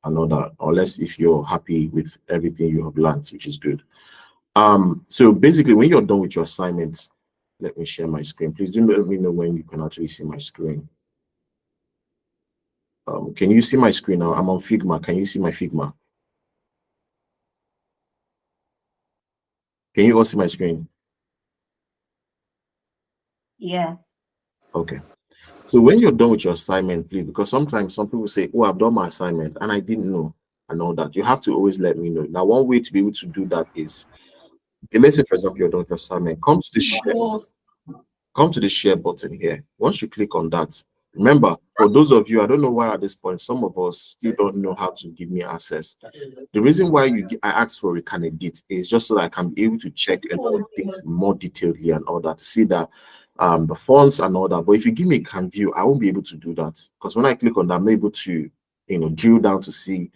and all that, unless if you're happy with everything you have learned, which is good. So basically, when you're done with your assignments, let me share my screen. Please do let me know when you can actually see my screen. Can you see my screen now? I'm on Figma. Can you see my Figma? Can you all see my screen? Yes. Okay. So when you're done with your assignment, please, because sometimes some people say, oh, I've done my assignment and I didn't know and all that. You have to always let me know. Now, one way to be able to do that is, let's say, for example, you're done with your assignment, come to the share button here. Once you click on that, remember, for those of you, I don't know why at this point, some of us still don't know how to give me access. The reason why I ask for a can edit is just so that I can be able to check a lot of things more detailedly and all that, to see that the fonts and all that. But if you give me a can view, I won't be able to do that, because when I click on that, I'm able to, drill down to see.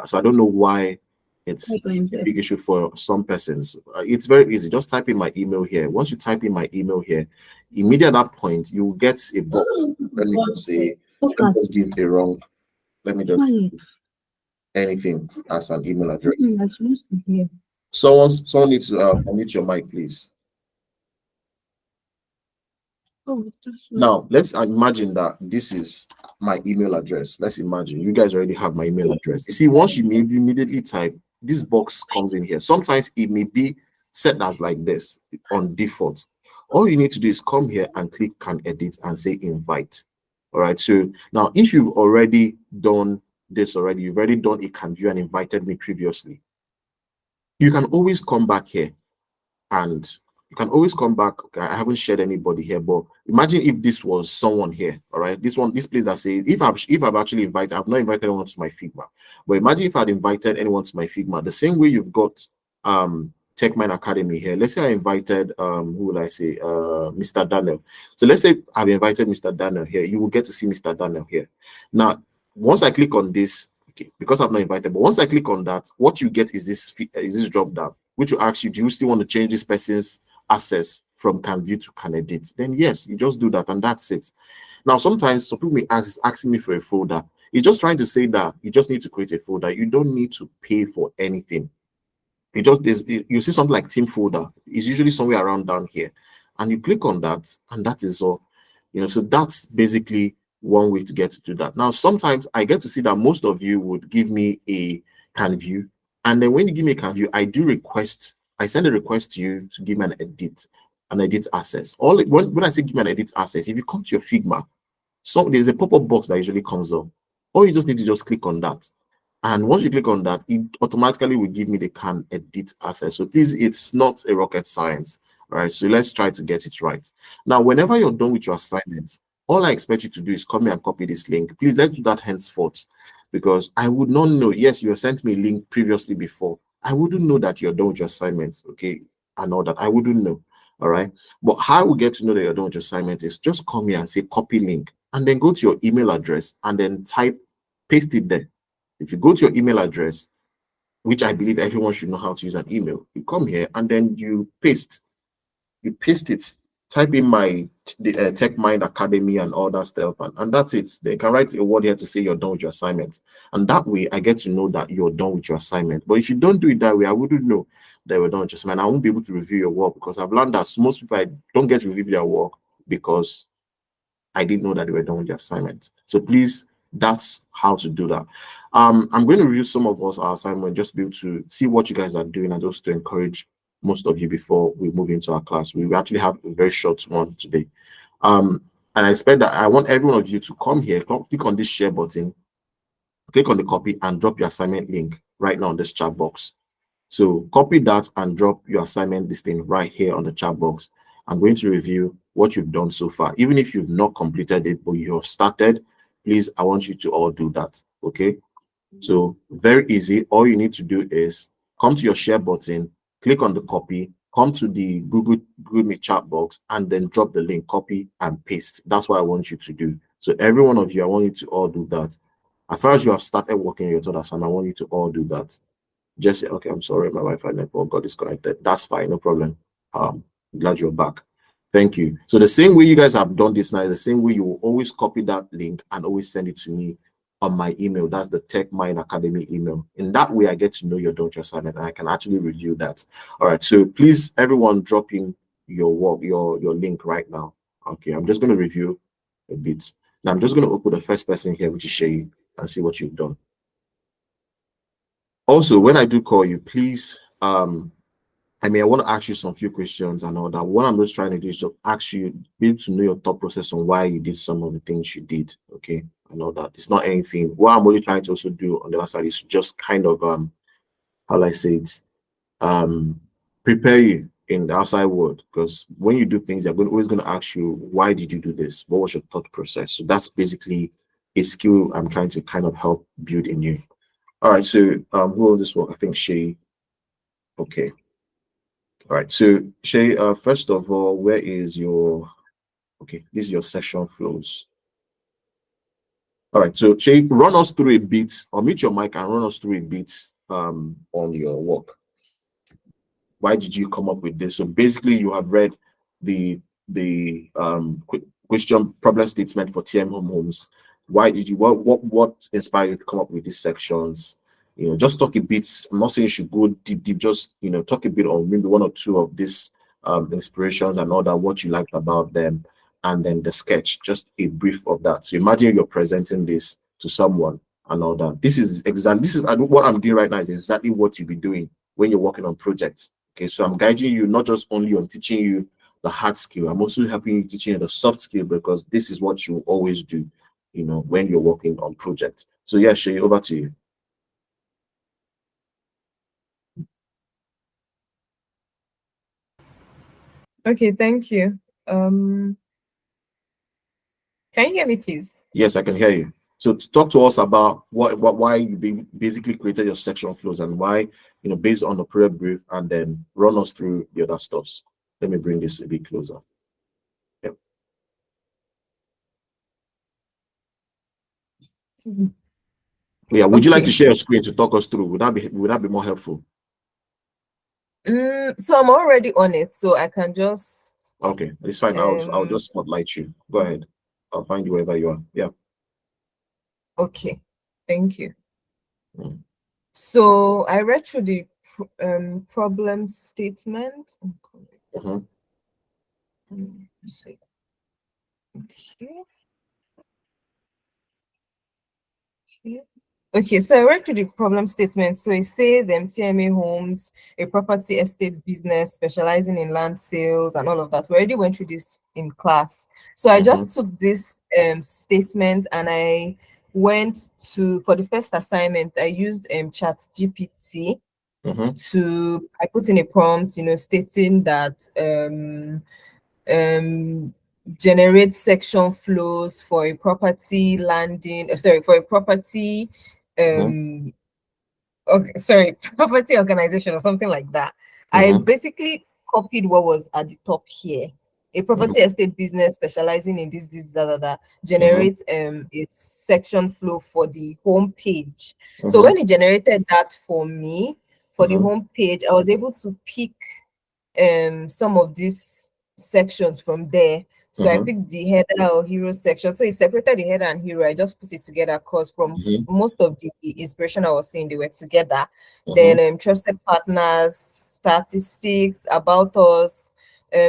So I don't know why it's a big issue for some persons. It's very easy. Just type in my email here. Once you type in my email here, immediately at that point, you will get a box. Let me just say, let me just give a wrong. Let me just give anything as an email address. Someone needs to unmute your mic, please. Now, let's imagine that this is my email address. Let's imagine you guys already have my email address. You see, once you immediately type, this box comes in here. Sometimes it may be set as like this on default. All you need to do is come here and click can edit and say invite. All right. So now, if you've already done this already, you've already done a can view and invited me previously, you can always come back here and you can always come back. Okay, I haven't shared anybody here, but imagine if this was someone here. All right, this place that says if I've actually invited, I've not invited anyone to my Figma, but imagine if I'd invited anyone to my Figma, the same way you've got TechMine Academy here. Let's say I invited who would I say, Mr. Daniel. So let's say I've invited Mr. Daniel here. You will get to see Mr. Daniel here. Now, once I click on this, okay, because I've not invited, but once I click on that, what you get is this drop down, which will ask you, do you still want to change this person's access from can view to can edit? Then yes, you just do that and that's it. Now, sometimes some people may asking me for a folder. It's just trying to say that you just need to create a folder. You don't need to pay for anything. You see something like team folder. It's usually somewhere around down here, and you click on that, and that is all. So that's basically one way to get to do that. Now, sometimes I get to see that most of you would give me a can view, and then when you give me a can view, I send a request to you to give me an edit access. When I say give me an edit access, if you come to your Figma, there's a pop-up box that usually comes up. All you just need to just click on that. And once you click on that, it automatically will give me the can edit access. So please, it's not a rocket science. All right, so let's try to get it right. Now, whenever you're done with your assignments, all I expect you to do is come here and copy this link. Please, let's do that henceforth, because I would not know. Yes, you have sent me a link previously before. I wouldn't know that you're done with your assignments, okay, and all that. I wouldn't know, all right? But how we get to know that you're done with your assignment is just come here and say copy link, and then go to your email address and then paste it there. If you go to your email address, which I believe everyone should know how to use an email, you come here and then you paste it, type in my TechMind Academy and all that stuff, and that's it. They can write a word here to say you're done with your assignment, and that way I get to know that you're done with your assignment. But if you don't do it that way, I wouldn't know that you're done with your assignment. I won't be able to review your work, because I've learned that most people, I don't get to review their work because I didn't know that they were done with their assignment. So please, that's how to do that. I'm going to review some of our assignment, just to be able to see what you guys are doing, and also to encourage most of you before we move into our class. We actually have a very short one today. And I expect that I want every one of you to come here, click on this share button, click on the copy, and drop your assignment link right now on this chat box. So copy that and drop your assignment this thing right here on the chat box. I'm going to review what you've done so far. Even if you've not completed it, but you have started, please, I want you to all do that, okay? So very easy. All you need to do is come to your share button, click on the copy, come to the Google Meet chat box, and then drop the link, copy and paste. That's what I want you to do. So every one of you, I want you to all do that. As far as you have started working your third assignment, I want you to all do that. Just say, okay, I'm sorry, my Wi-Fi network got disconnected. That's fine, no problem. Glad you're back. Thank you. So the same way you guys have done this now is the same way you will always copy that link and always send it to me on my email. That's the Tech Mind Academy email. In that way, I get to know your daughter assignment and I can actually review that. All right. So please, everyone, drop in your work, your link right now. Okay, I'm just going to review a bit. Now I'm just going to open the first person here, which is Shay, and see what you've done. Also, when I do call you, please, I want to ask you some few questions and all that. What I'm just trying to do is to ask you, be able to know your thought process on why you did some of the things you did, okay? And all that. It's not anything. What I'm only trying to also do on the other side is just kind of, how do I say it? Prepare you in the outside world, because when you do things, they're always going to ask you, why did you do this? What was your thought process? So that's basically a skill I'm trying to kind of help build in you. All right, so who owns this work? I think Shay. Okay. All right, so Shay, first of all, where is your, okay, this is your session flows. All right, so Shay, run us through a bit, or mute your mic and run us through a bit on your work. Why did you come up with this? So basically you have read the question problem statement for TM homes. Why did you, what inspired you to come up with these sections? You know, just talk a bit. I'm not saying you should go deep, just, you know, talk a bit on maybe one or two of these inspirations and all that, what you liked about them, and then the sketch, just a brief of that. So imagine you're presenting this to someone and all that. This is what I'm doing right now is exactly what you'll be doing when you're working on projects. Okay, so I'm guiding you not just only on teaching you the hard skill, I'm also helping you teaching you the soft skill, because this is what you always do, you know, when you're working on projects. So yeah, Shay, over to you. Okay, thank you. Can you hear me, please? Yes, I can hear you. So talk to us about why you basically created your section flows and why, you know, based on the prayer brief, and then run us through the other stuffs. Let me bring this a bit closer. Yep. Yeah, would you like to Okay. share your screen to talk us through? Would that be more helpful? So I'm already on it, so I can just Okay, it's fine. I'll just spotlight you. Go ahead. I'll find you wherever you are. Yeah. okay. Thank you. Mm. So I read through the problem statement. Mhm. Let's see. Okay. Okay, so I went through the problem statement. So it says TMA Homes, a property estate business specializing in land sales and all of that. We already went through this in class. So I just took this statement and I went to, for the first assignment, I used Chat GPT to, I put in a prompt, you know, stating that um generate section flows for a property landing for a property Mhm. um property organization or something like that. I Mhm. basically copied what was at the top here. A property Mhm. estate business specializing in this Mhm. generates a section flow for the home page. So Mhm. when it generated that for me for the Mhm. home page, I was able to pick some of these sections from there. So I Mhm. picked the header or hero section. So it separated the header and hero. I just put it together because from Mhm. most of the inspiration I was seeing, they were together. Then Mhm. trusted partners, statistics, about us.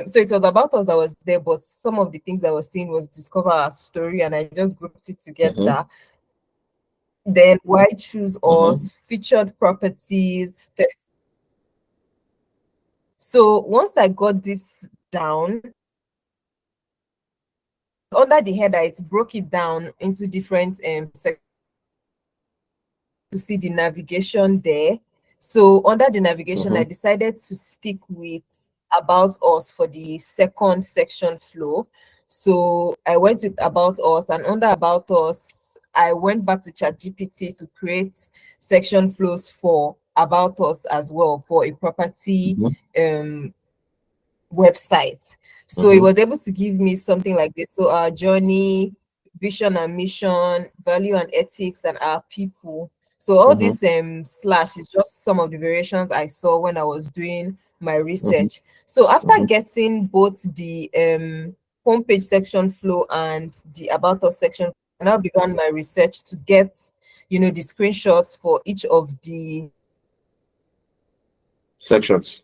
So it was about us that was there, but some of the things I was seeing was discover our story, and I just grouped it together. Mhm. Then why choose Mhm. us, featured properties. So once I got this down, under the header, it broke it down into different sections to see the navigation there. So under the navigation, I Mhm. decided to stick with about us for the second section flow. So I went with about us, and under about us, I went back to ChatGPT to create section flows for about us as well for a property Mhm. website. So it Mhm. was able to give me something like this. So our journey, vision and mission, value and ethics, and our people. So all Mhm. this slash is just some of the variations I saw when I was doing my Mhm. research. So after Mhm. getting both the homepage section flow and the about us section I now began my research to get, the screenshots for each of the sections.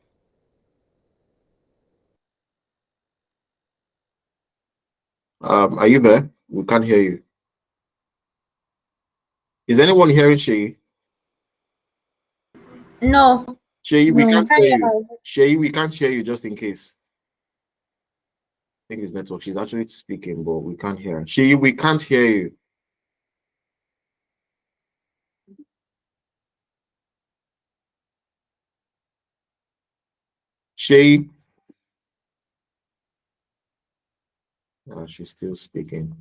Are you there? We can't hear you. Is anyone hearing Shay? No. Shay, we No. can't hear you. Shay, we can't hear you just in case. I think it's network. She's actually speaking, but we can't hear her. Shay, we can't hear you. Shay. She's still speaking.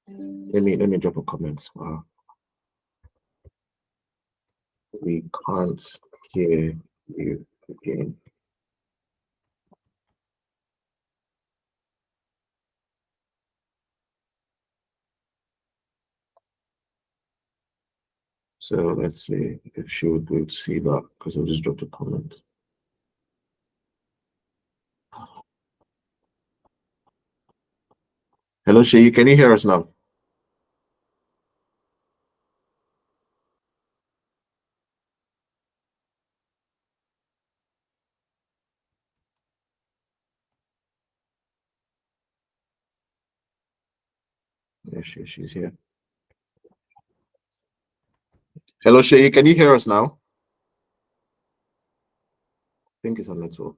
Let me drop a comment. Wow. We can't hear you again. So let's see if she would be able to see that, because I just dropped a comment. Hello, Shay, can you hear us now? Yeah, she's here. Hello, Shay, can you hear us now? I think it's on network.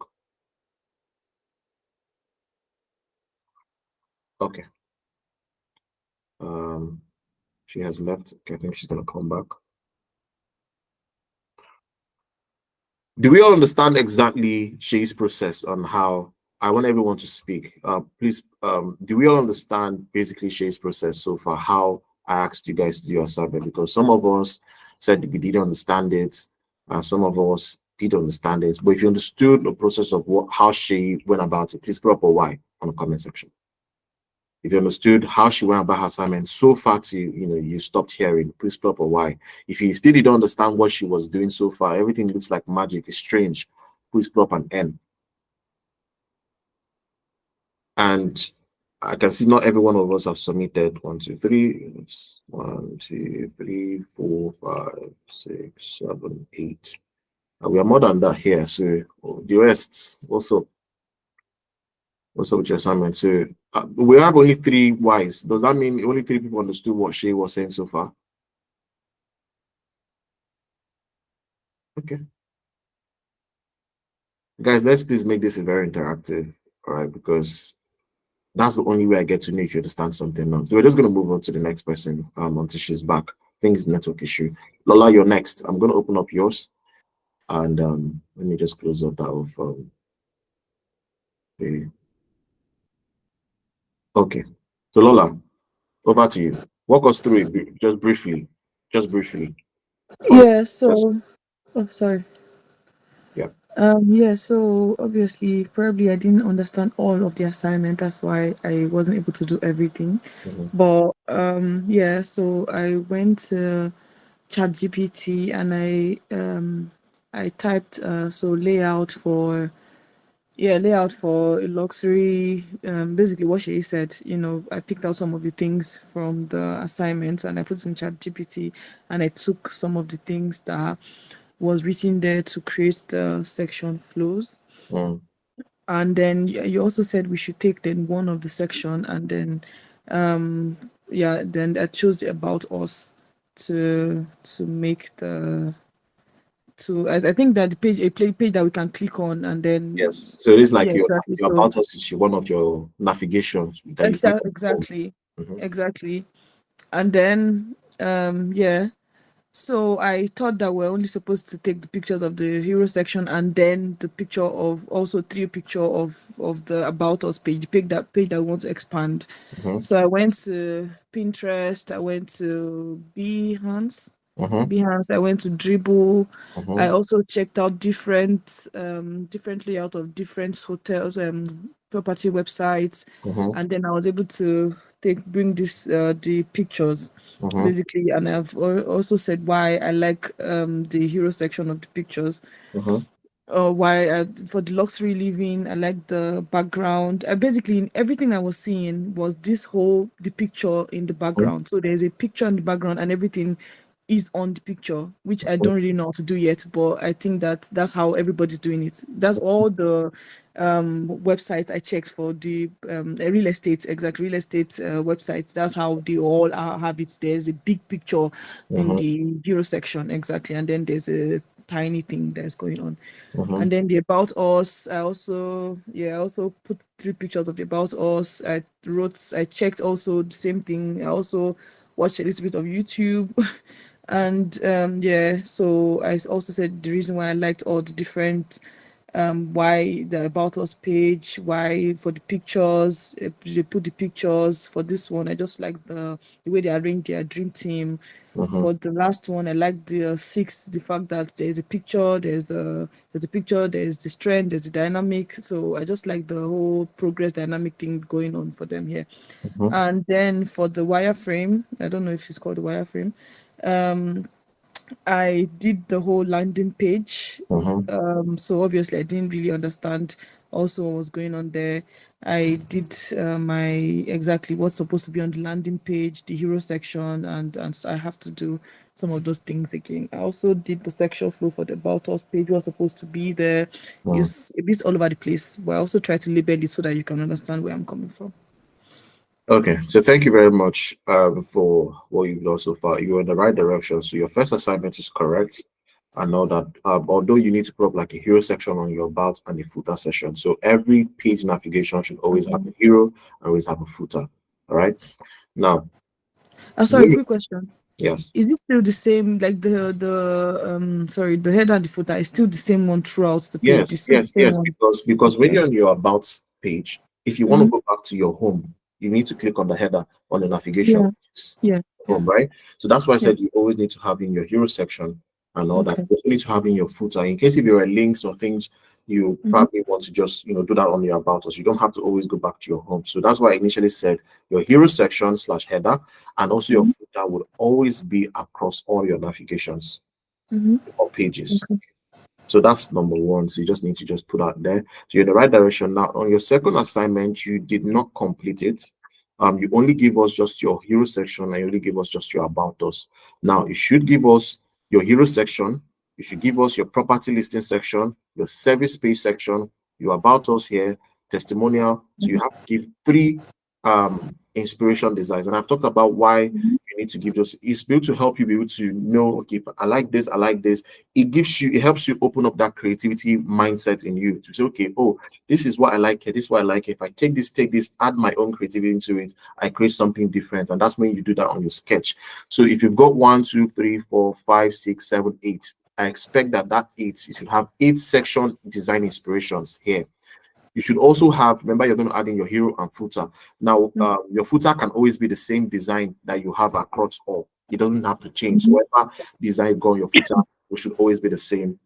Okay. She has left. Okay, I think she's gonna come back. Do we all understand exactly Shay's process on how I want everyone to speak? Please, do we all understand basically Shay's process so far? How I asked you guys to do your survey, because some of us said we didn't understand it, some of us did understand it. But if you understood the process of how Shay went about it, please put up a Y on the comment section. If you understood how she went about her assignment so far to, you stopped hearing, please put up a Y. If you still didn't understand what she was doing so far, everything looks like magic, it's strange, please put up an N. And I can see not every one of us have submitted 1, 2, 3, 1, 2, 3, 4, 5, 6, 7, 8. And we are more than that here. So the rest also. What's up with your assignment? So we have only 3 Ys. Does that mean only 3 people understood what Shay was saying so far? Okay. Guys, let's please make this very interactive, all right? Because that's the only way I get to know if you understand something now. So we're just going to move on to the next person until she's back. I think it's a network issue. Lola, you're next. I'm going to open up yours. And let me just close up that of okay. So Lola, over to you. Walk us through it just briefly. Just briefly. Yeah, so oh sorry. Yeah. Yeah, so obviously probably I didn't understand all of the assignment. That's why I wasn't able to do everything. But yeah, so I went to ChatGPT and I typed so layout for a luxury, basically what she said. I picked out some of the things from the assignment and I put it in ChatGPT, and I took some of the things that was written there to create the section flows. And then you also said we should take then one of the section, and then then I chose the about us to make the I think that the page page that we can click on, and then yes, so it is like your exactly. about us is one of your navigations that Exactly. Exactly. And then yeah, so I thought that we're only supposed to take the pictures of the hero section, and then the picture of also 3 picture of the about us page, that we want to expand. So I went to Pinterest, I went to Behance, I went to Dribble. I also checked out different layout of different hotels and property websites, and then I was able to bring this the pictures basically, and I've also said why I like the hero section of the pictures. why for the luxury living, I like the background. Basically everything I was seeing was the picture in the background. So there's a picture in the background and everything is on the picture, which I don't really know how to do yet, but I think that that's how everybody's doing it. That's all the websites I checked for the real estate, exact real estate websites. That's how they all have it. There's a big picture in the hero section, exactly, and then there's a tiny thing that's going on. And then the about us, I also put 3 pictures of the about us. I checked also the same thing. I also watched a little bit of YouTube. And so I also said the reason why I liked all the different why the about us page, why for the pictures, they put the pictures for this one. I just like the way they arrange their dream team. For the last one, I like the fact that there's a picture, there's a picture, there's the strength, there's the dynamic. So I just like the whole progress dynamic thing going on for them here. And then for the wireframe, I don't know if it's called the wireframe. I did the whole landing page. So obviously I didn't really understand also what was going on there. I did my exactly what's supposed to be on the landing page, the hero section, and so I have to do some of those things again. I also did the sexual flow for the about us page. Was supposed to be there. Is a bit all over the place, but I also try to label it so that you can understand where I'm coming from. Okay, so thank you very much for what you've done so far. You're in the right direction. So your first assignment is correct. I know that although you need to put up like a hero section on your about and a footer section. So every page navigation should always have a hero and always have a footer. All right. Now, Sorry, quick question. Yes. Is it still the same? Like the header and the footer is still the same one throughout the page? Yes. Because when you're on your about page, if you want to go back to your home, you need to click on the header on the navigation. Home, right? So that's why I said you always need to have in your hero section and all that. You also need to have in your footer in case if there are links or things you probably want to just do that on your about us. You don't have to always go back to your home. So that's why I initially said your hero section / header and also your footer would always be across all your navigations or pages. So that's number one. So you just need to just put out there. So you're in the right direction. Now, on your second assignment, you did not complete it. You only give us just your hero section and you only give us just your about us. Now, you should give us your hero section. You should give us your property listing section, your service page section, your about us here, testimonial. So you have to give 3 inspiration designs. And I've talked about why you need to give those. It's built to help you be able to know, okay, I like this, I like this. It helps you open up that creativity mindset in you to say, okay, oh, this is what I like here, this is what I like. If I take this, add my own creativity into it, I create something different. And that's when you do that on your sketch. So if you've got 1, 2, 3, 4, 5, 6, 7, 8, I expect that 8, you should have 8 section design inspirations here. You should also have, remember, you're going to add in your hero and footer. Now, your footer can always be the same design that you have across all. It doesn't have to change. So whatever design you go on your footer, it should always be the same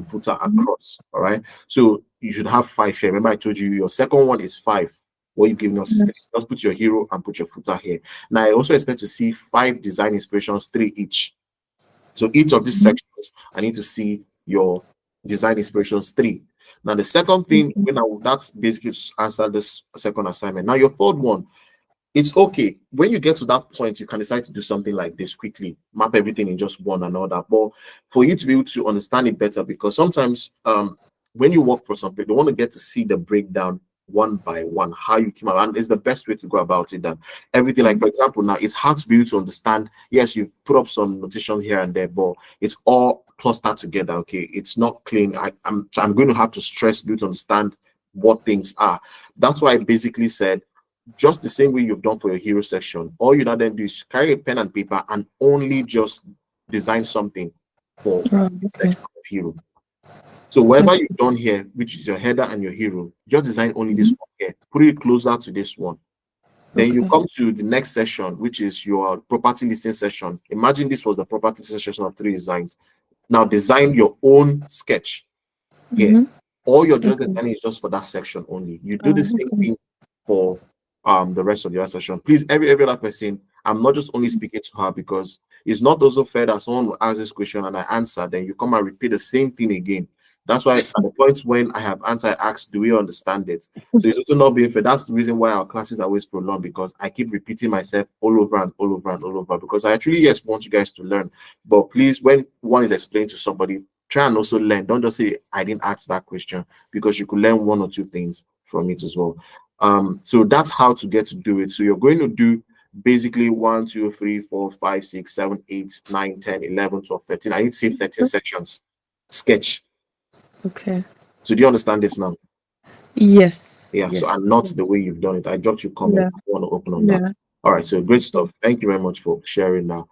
footer across. All right. So you should have 5 here. Remember, I told you your second one is 5. What you've given us is 3. Just put your hero and put your footer here. Now, I also expect to see 5 design inspirations, 3 each. So each of these sections, I need to see your design inspirations 3. Now, the second thing, that's basically to answer this second assignment. Now, your third one, it's okay. When you get to that point, you can decide to do something like this quickly, map everything in just one and all that. But for you to be able to understand it better, because sometimes when you work for something, they want to get to see the breakdown one by one, how you came out, and it's the best way to go about it. Than everything, like for example, now it's hard to be able to understand. Yes, you put up some notations here and there, but it's all clustered together. Okay, it's not clean. I'm going to have to stress you to understand what things are. That's why I basically said just the same way you've done for your hero section. All you now then do is carry a pen and paper and only just design something for the section of hero. So whatever you've done here, which is your header and your hero, just design only this one here. Put it closer to this one. Then you come to the next section, which is your property listing section. Imagine this was the property listing section of 3 designs. Now design your own sketch here. All your just designing is just for that section only. You do the same thing for the rest of your session. Please, every other person, I'm not just only speaking to her because it's not also fair that someone will ask this question and I answer, then you come and repeat the same thing again. That's why at the point when I have answered, I asked, do we understand it? So it's also not being fair. That's the reason why our classes are always prolonged, because I keep repeating myself all over and all over and all over, because I actually, yes, want you guys to learn. But please, when one is explaining to somebody, try and also learn. Don't just say, I didn't ask that question, because you could learn one or two things from it as well. So that's how to get to do it. So you're going to do basically 1, 2, 3, 4, 5, 6, 7, 8, 9, 10, 11, 12, 13. I need to say 13 sections. Sketch. Okay. So do you understand this now? Yes. Yeah. Yes. So I'm not the way you've done it. I dropped your comment. Yeah. I want to open on that. All right. So great stuff. Thank you very much for sharing now.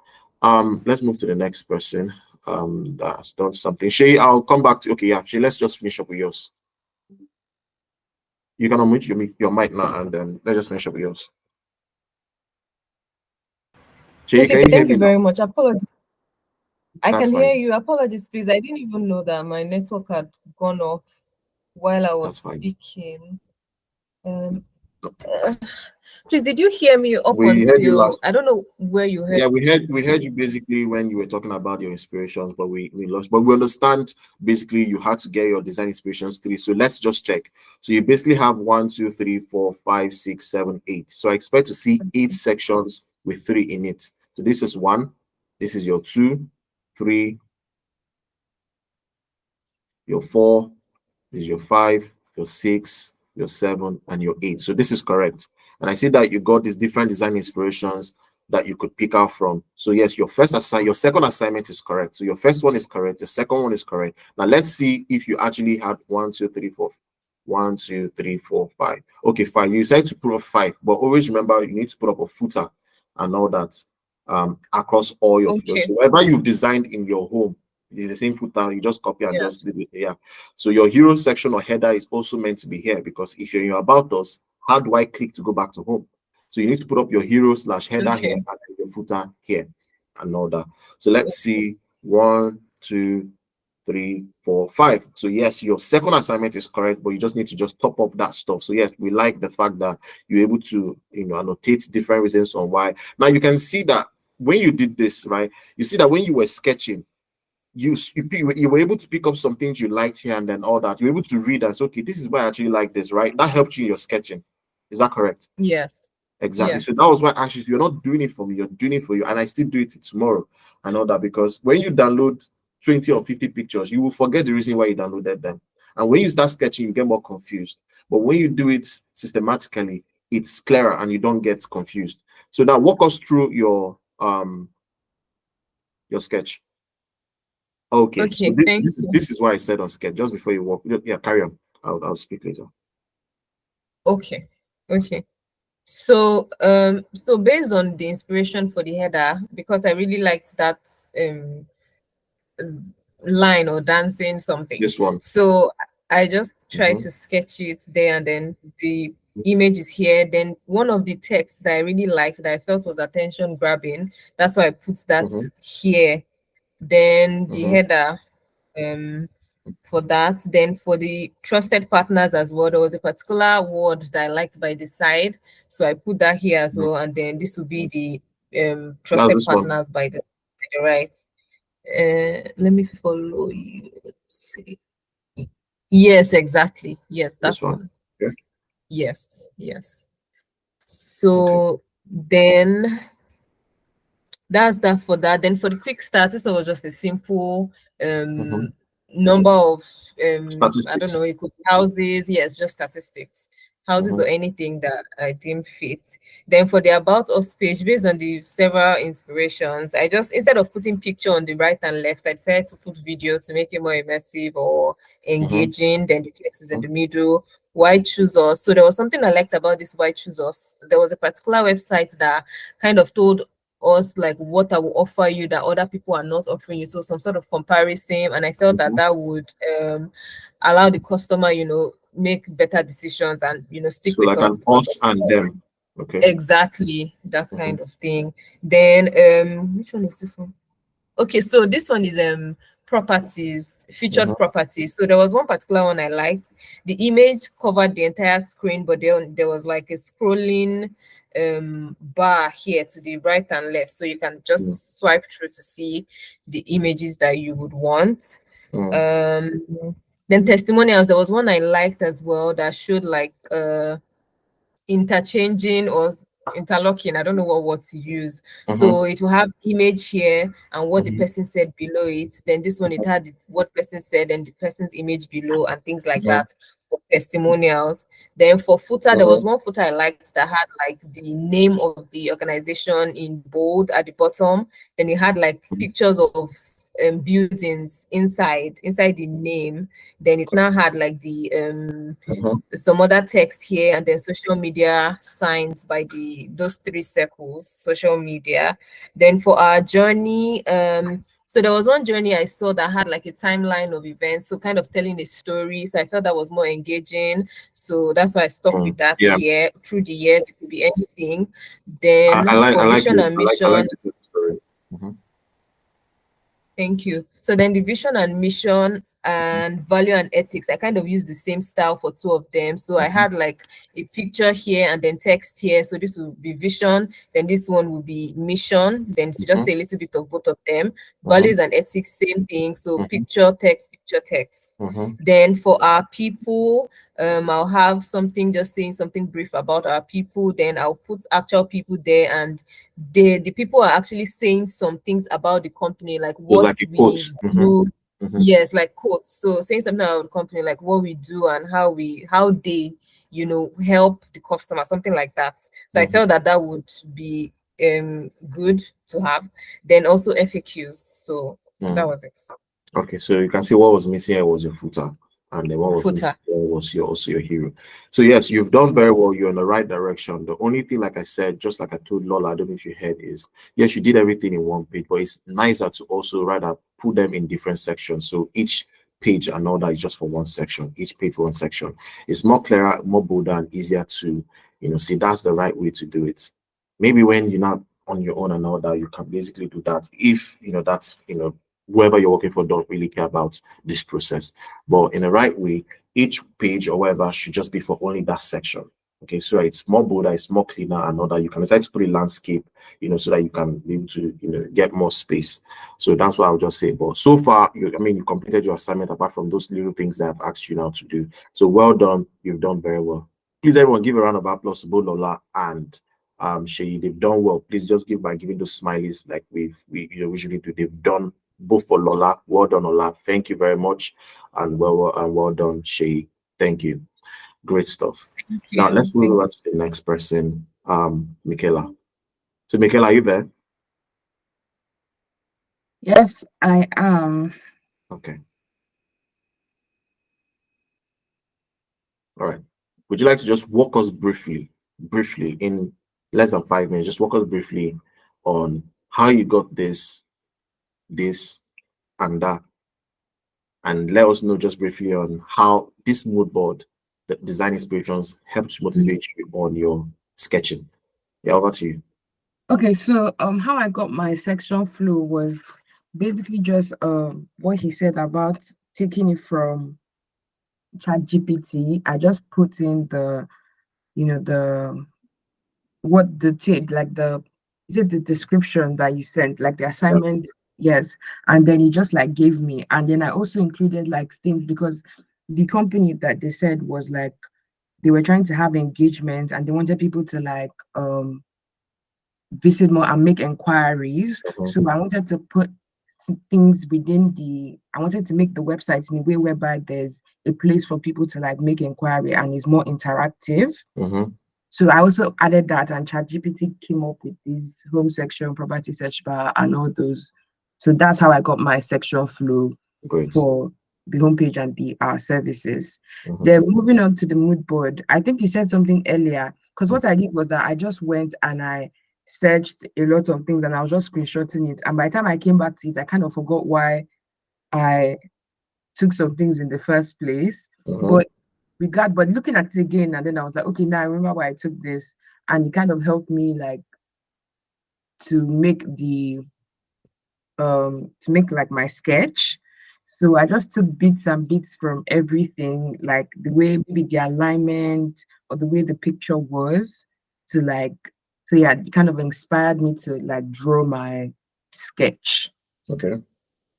Let's move to the next person. That's done something. Shay, I'll come back to. Okay, yeah. Shay, let's just finish up with yours. You can unmute your mic now, and then let's just finish up with yours. Shay, Okay, thank you very much. Apologies. I can hear you. Apologies, please. I didn't even know that my network had gone off while I was speaking. Please, did you hear me up we until heard you last. I don't know where you heard. Yeah, we heard you basically when you were talking about your inspirations, but we lost. But we understand basically you had to get your design inspirations 3. So let's just check. So you basically have 1, 2, 3, 4, 5, 6, 7, 8. So I expect to see 8 sections with 3 in it. So this is 1. This is your 2, 3, your 4. This is your 5, your 6, your 7, and your 8. So this is correct. And I see that you got these different design inspirations that you could pick out from. So yes, your second assignment is correct. So your first one is correct. Your second one is correct. Now let's see if you actually had 1, 2, 3, 4. 1, 2, 3, 4, 5. Okay, 5. You decided to put up 5, but always remember you need to put up a footer and all that across all your floors. So whatever you've designed in your home, it's the same footer. You just copy and just leave it here. So your hero section or header is also meant to be here, because if you're in your about us, how do I click to go back to home? So you need to put up your hero/header here and your footer here and all that. So let's see. 1, 2, 3, 4, 5. So yes, your second assignment is correct, but you just need to just top up that stuff. So yes, we like the fact that you're able to annotate different reasons on why. Now you can see that when you did this, right? You see that when you were sketching, you were able to pick up some things you liked here and then all that. You were able to read and say, okay, this is why I actually like this, right? That helped you in your sketching. Is that correct? Yes. Exactly. Yes. So that was why actually you're not doing it for me, you're doing it for you. And I still do it tomorrow and all that, because when you download 20 or 50 pictures, you will forget the reason why you downloaded them. And when you start sketching, you get more confused. But when you do it systematically, it's clearer and you don't get confused. So now walk us through your sketch. Okay, so this is why I said on sketch just before you walk. Yeah, carry on. I'll speak later. Okay. So so based on the inspiration for the header, because I really liked that line or dancing something. This one. So I just tried to sketch it there, and then the image is here. Then one of the texts that I really liked that I felt was attention grabbing, that's why I put that here. Then the header for that. Then for the trusted partners as well, there was a particular word that I liked by the side, so I put that here as well. And then this will be the trusted partners by the right. Let me follow you. Let's see. Yes, exactly. Yes, that's one. Okay. Yes. So then that's that for that. Then for the quick start, this was just a simple number of I don't know, it could be houses, yes, just statistics, houses or anything that I deem fit. Then for the about us page, based on the several inspirations, I just, instead of putting picture on the right and left, I decided to put video to make it more immersive or engaging. Then the text is in the middle. Why choose us? So there was something I liked about this why choose us. There was a particular website that kind of told us like what I will offer you that other people are not offering you, so some sort of comparison, and I felt that that would allow the customer, make better decisions and stick with us. Us and them. Okay, exactly, that kind of thing. Then which one is this one? Okay, so this one is properties, featured properties. So there was one particular one I liked. The image covered the entire screen, but there was like a scrolling bar here to the right and left, so you can just swipe through to see the images that you would want. Then testimonials, there was one I liked as well that showed like interchanging or interlocking, I don't know what word to use. So it will have image here and what the person said below it. Then this one, it had what person said and the person's image below and things like that for testimonials. Then for footer, there was one footer I liked that had like the name of the organization in bold at the bottom. Then it had like pictures of buildings inside the name. Then it now had like the some other text here, and then social media signs by those three circles, social media. Then for our journey, so there was one journey I saw that had like a timeline of events, so kind of telling a story. So I felt that was more engaging. So that's why I stuck with that here. Through the years, it could be anything. Then for vision and mission. The story. Thank you. So then the vision and mission and value and ethics, I kind of used the same style for two of them. So I had like a picture here and then text here. So this will be vision, then this one will be mission. Then to just say a little bit of both of them. Values and ethics, same thing. So picture, text, picture, text. Then for our people, I'll have something just saying something brief about our people. Then I'll put actual people there, and the people are actually saying some things about the company, like what like we do. Yes, like quotes. So saying something about the company, like what we do and how they, help the customer, something like that. So I felt that would be good to have. Then also FAQs. So that was it. Okay, so you can see what was missing here was your footer, and then what was missing Footer. here was also your hero. So yes, you've done very well. You're in the right direction. The only thing, like I said, just like I told Lola, I don't know if you heard, is yes, you did everything in one page, but it's nicer to also rather put them in different sections. So each page and all that is just for one section. Each page for one section. It's more clearer, more bolder, and easier to see. That's the right way to do it. Maybe when you're not on your own and all that, you can basically do that. If that's whoever you're working for don't really care about this process. But in the right way, each page or whatever should just be for only that section. Okay, so it's more bolder, it's more cleaner, and all that. You can decide to put a landscape, so that you can be able to, get more space. So that's what I would just say. But so far, you completed your assignment apart from those little things that I've asked you now to do. So well done. You've done very well. Please, everyone, give a round of applause to both Lola and Shay. They've done well. Please just give by giving those smileys like we usually do. They've done both for Lola. Well done, Lola. Thank you very much. And well done, Shay. Thank you. Great stuff. Now let's move over to the next person, Michaela. So Michaela, are you there? Yes, I am. Okay. All right. Would you like to just walk us briefly in less than 5 minutes, just walk us briefly on how you got this and that, and let us know just briefly on how this mood board, the design inspirations, helps motivate you on your sketching. Yeah, over to you. Okay, so how I got my section flow was basically just what he said about taking it from ChatGPT. I just put in the what the like the is it the description that you sent, like the assignment? Yes. And then he just like gave me, and then I also included like things, because the company that they said was like they were trying to have engagement and they wanted people to like visit more and make inquiries. So I wanted to put things within I wanted to make the website in a way whereby there's a place for people to like make inquiry and is more interactive. So I also added that, and ChatGPT came up with this home section, property search bar, and all those. So that's how I got my section flow for the homepage and the services. Then moving on to the mood board, I think you said something earlier, because what I did was that I just went and I searched a lot of things and I was just screenshotting it. And by the time I came back to it, I kind of forgot why I took some things in the first place. But looking at it again, and then I was like, okay, now I remember why I took this, and it kind of helped me like to make like my sketch. So I just took bits and bits from everything, like the way maybe the alignment or the way the picture was, to like, so yeah, it kind of inspired me to like draw my sketch. Okay.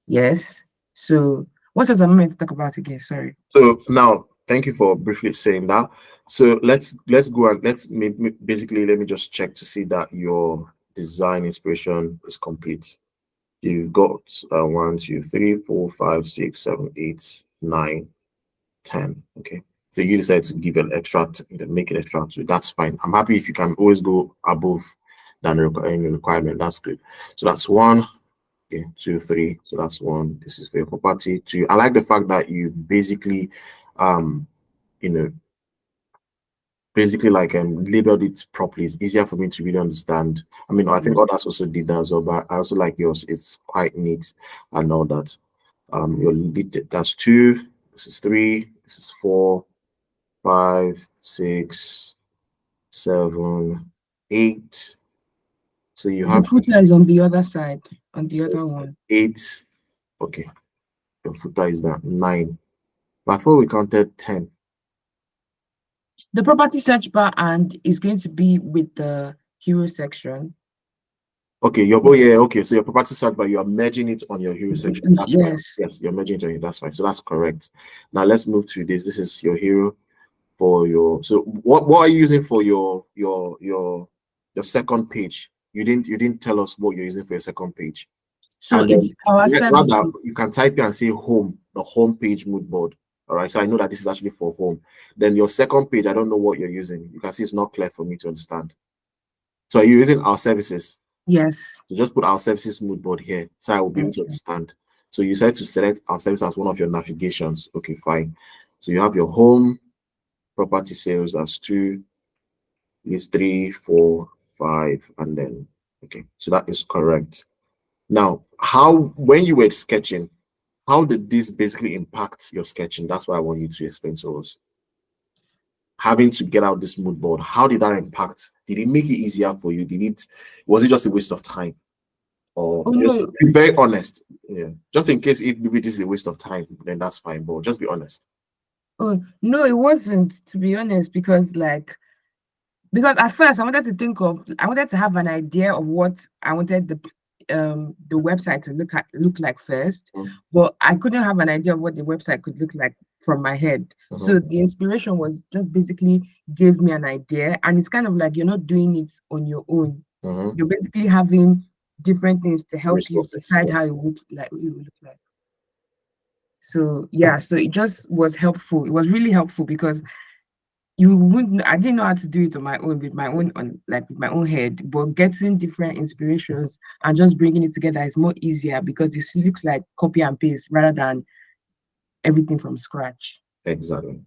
Yes. So What was I meant to talk about again? Sorry. So now, thank you for briefly saying that. So let's go and basically let me just check to see that your design inspiration is complete. You've got 1, 2, 3, 4, 5, 6, 7, 8, 9, 10. Okay. So you decide to give an extra, make it extra 2. That's fine. I'm happy if you can always go above than the requirement. That's good. So that's 1. Okay, 2, 3. So that's 1. This is for your property. 2. I like the fact that you basically, you know, like labeled it properly. It's easier for me to really understand. I mean, I think others also did that as well, but I also like yours. It's quite neat and all that. That's 2. This is 3. This is 4, 5, 6, 7, 8. So you have the footer is on the other side, on the other one. 8. Okay. The footer is that 9. But I thought we counted 10. The property search bar and is going to be with the hero section. Okay, okay. So your property search bar, you are merging it on your hero section. That's yes. Right. Yes, you're merging it on it. That's fine. So that's correct. Now let's move to this. This is your hero for your. So what are you using for your second page? You didn't tell us what you're using for your second page. So and it's our services. Rather, you can type here and say home, the home page mood board. All right. So I know that this is actually for home. Then your second page, I don't know what you're using. You can see it's not clear for me to understand. So are you using our services? Yes. So just put our services mood board here, so I will be able to understand. So you said to select our service as one of your navigations. Okay, fine. So you have your home, property sales as 2, is 3, 4, 5, and then okay. So that is correct. Now, when you were sketching, how did this basically impact your sketching? That's what I want you to explain to us. Having to get out this mood board, how did that impact? Did it make it easier for you? Was it just a waste of time? Or just be very honest. Yeah. Just in case if maybe this is a waste of time, then that's fine. But just be honest. Oh no, it wasn't, to be honest, because at first I wanted to have an idea of what I wanted the website to look like first, but I couldn't have an idea of what the website could look like from my head. So the inspiration was just basically gave me an idea, and it's kind of like you're not doing it on your own. You're basically having different things to help you decide how it would look like. So yeah, so it just was helpful. It was really helpful because I didn't know how to do it on my own with my own head, but getting different inspirations and just bringing it together is more easier because it looks like copy and paste rather than everything from scratch. Exactly.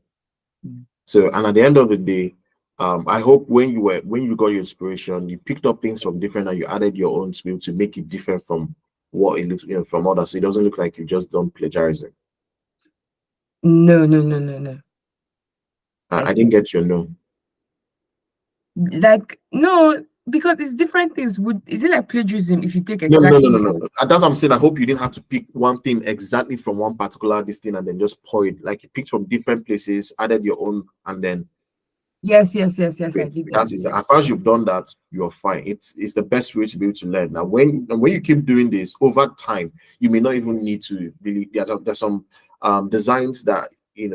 So, and at the end of the day, I hope when you got your inspiration, you picked up things from different and you added your own to be able to make it different from what it looks, from others. So it doesn't look like you just done plagiarism. No. I didn't get your no. No, because it's different things. Is it like plagiarism if you take exactly? No. That's what I'm saying. I hope you didn't have to pick one thing exactly from one particular this thing and then just pour it. Like you picked from different places, added your own, and then. Yes. I did that. Is as far as you've done that, you're fine. It's the best way to be able to learn. Now, when you keep doing this over time, you may not even need to really. There's some designs that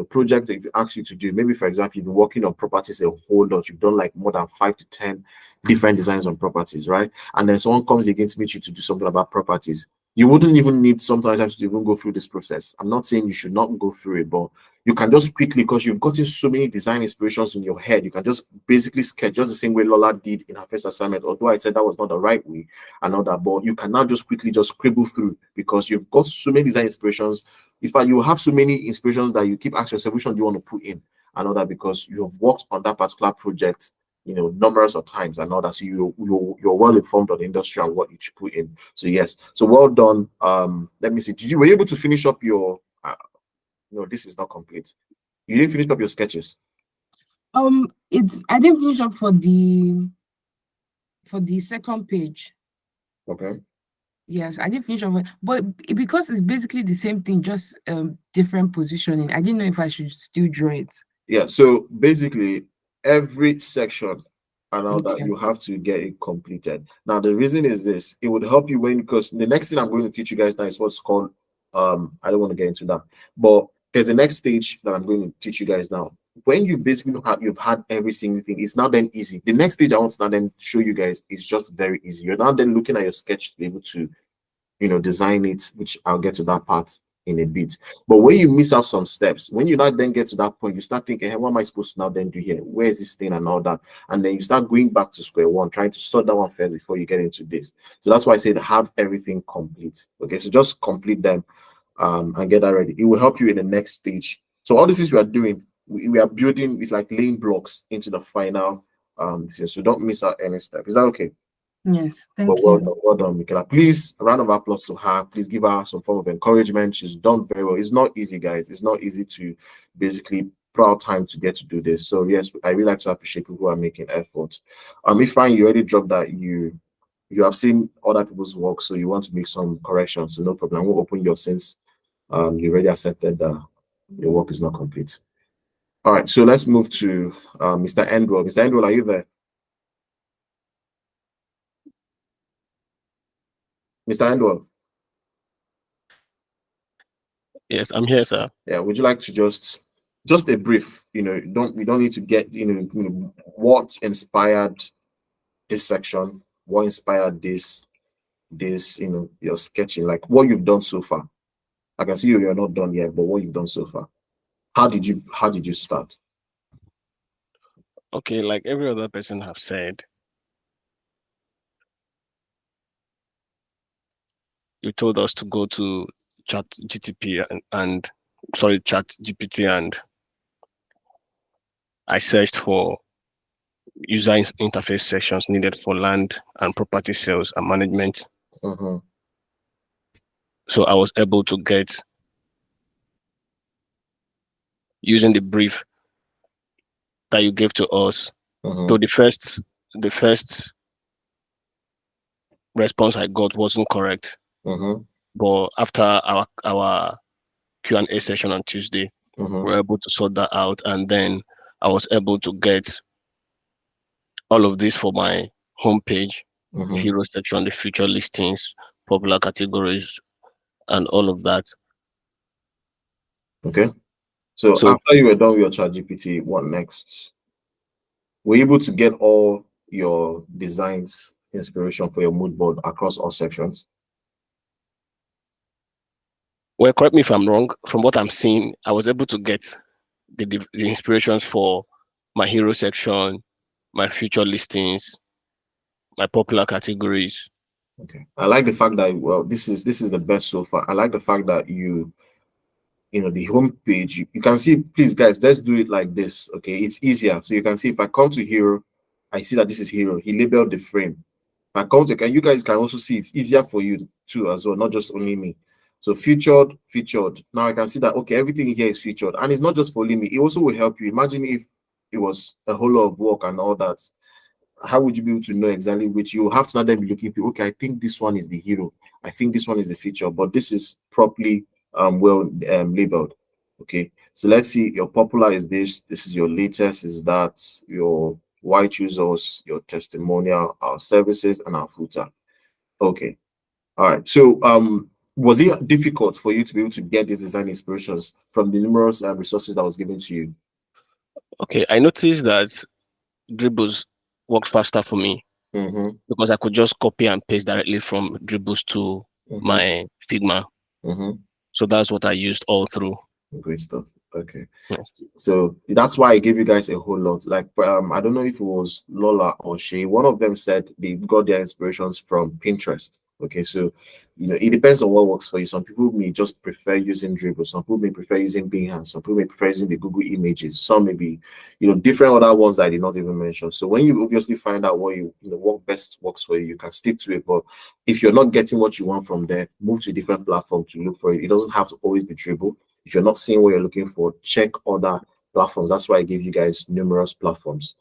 projects that if ask you to do. Maybe for example, you've been working on properties a whole lot. You've done like more than 5 to 10 different designs on properties, right? And then someone comes again to meet you to do something about properties. You wouldn't even need sometimes to even go through this process. I'm not saying you should not go through it, but you can just quickly, because you've gotten so many design inspirations in your head, you can just basically sketch just the same way Lola did in her first assignment, although I said that was not the right way and all that, but you can now just quickly just scribble through because you've got so many design inspirations. In fact, you have so many inspirations that you keep asking yourself, which one do you want to put in and all that, because you have worked on that particular project numerous of times and all that, so you're well informed on the industry and what you should put in. So yes, so well done. Let me see, were you able to finish up your no, this is not complete. You didn't finish up your sketches. I didn't finish up for the second page. Okay. Yes, I didn't finish up, but because it's basically the same thing, just different positioning. I didn't know if I should still draw it. Yeah, so basically every section and all that, you have to get it completed. Now the reason is this: it would help you because the next thing I'm going to teach you guys now is what's called I don't want to get into that, but there's the next stage that I'm going to teach you guys now. When you basically you've had every single thing, it's now then easy. The next stage I want to now then show you guys is just very easy. You're now then looking at your sketch to be able to, design it, which I'll get to that part in a bit. But when you miss out some steps, when you now then get to that point, you start thinking, hey, what am I supposed to now then do here? Where is this thing and all that? And then you start going back to square one, trying to sort that one first before you get into this. So that's why I said have everything complete. Okay, so just complete them and get that ready. It will help you in the next stage. So all this is we are doing, we are building, it's like laying blocks into the final so don't miss out any step. Is that okay? Yes, thank But well you. done, well done, Michaela. Please, a round of applause to her. Please give her some form of encouragement. She's done very well. It's not easy, guys. It's not easy to basically put out time to get to do this. So yes, I really like to appreciate people who are making efforts. If you already dropped that you have seen other people's work, so you want to make some corrections. So no problem. I won't open your since you already accepted that your work is not complete. All right, so let's move to Mr. Endwell. Mr. Endwell, are you there? Mr. Endwell. Yes, I'm here, sir. Yeah, would you like to just a brief, we don't need to get, what inspired this section, what inspired this, your sketching, like what you've done so far. I can see you're not done yet, but what you've done so far. How did you start? Okay, like every other person have said, you told us to go to chat GTP and sorry, chat GPT, and I searched for user interface sections needed for land and property sales and management. So I was able to get, using the brief that you gave to us. So the first response I got wasn't correct. But after our Q&A session on Tuesday, we were able to sort that out, and then I was able to get all of this for my homepage, the hero section, the feature listings, popular categories, and all of that. Okay. So after you were done with your chat GPT, what next? Were you able to get all your designs, inspiration for your mood board across all sections? Well, correct me if I'm wrong. From what I'm seeing, I was able to get the inspirations for my hero section, my feature listings, my popular categories. Okay. I like the fact that, well, this is the best so far. I like the fact that the home page, you can see, please guys, let's do it like this. Okay, it's easier. So you can see if I come to hero, I see that this is hero. He labeled the frame. If I come to, you guys can also see it's easier for you too as well, not just only me. So featured. Now I can see that, okay, everything here is featured, and it's not just for only me. It also will help you. Imagine if it was a whole lot of work and all that. How would you be able to know exactly which? You have to now then be looking through, okay, I think this one is the hero, I think this one is the feature, but this is properly labeled. Okay, so let's see, your popular is this is your latest, is that your white users, your testimonial, our services, and our footer. Okay, all right. So was it difficult for you to be able to get these design inspirations from the numerous resources that was given to you? Okay, I noticed that Dribbles worked faster for me because I could just copy and paste directly from Dribbles to my Figma. So that's what I used all through. Great stuff. Okay. Yes. So that's why I gave you guys a whole lot. Like I don't know if it was Lola or Shay. One of them said they got their inspirations from Pinterest. Okay, so it depends on what works for you. Some people may just prefer using Dribble. Some people may prefer using Behance. Some people may prefer using the Google Images. Some may be, different other ones that I did not even mention. So when you obviously find out what what best works for you, you can stick to it. But if you're not getting what you want from there, move to a different platform to look for it. It doesn't have to always be Dribble. If you're not seeing what you're looking for, check other platforms. That's why I gave you guys numerous platforms.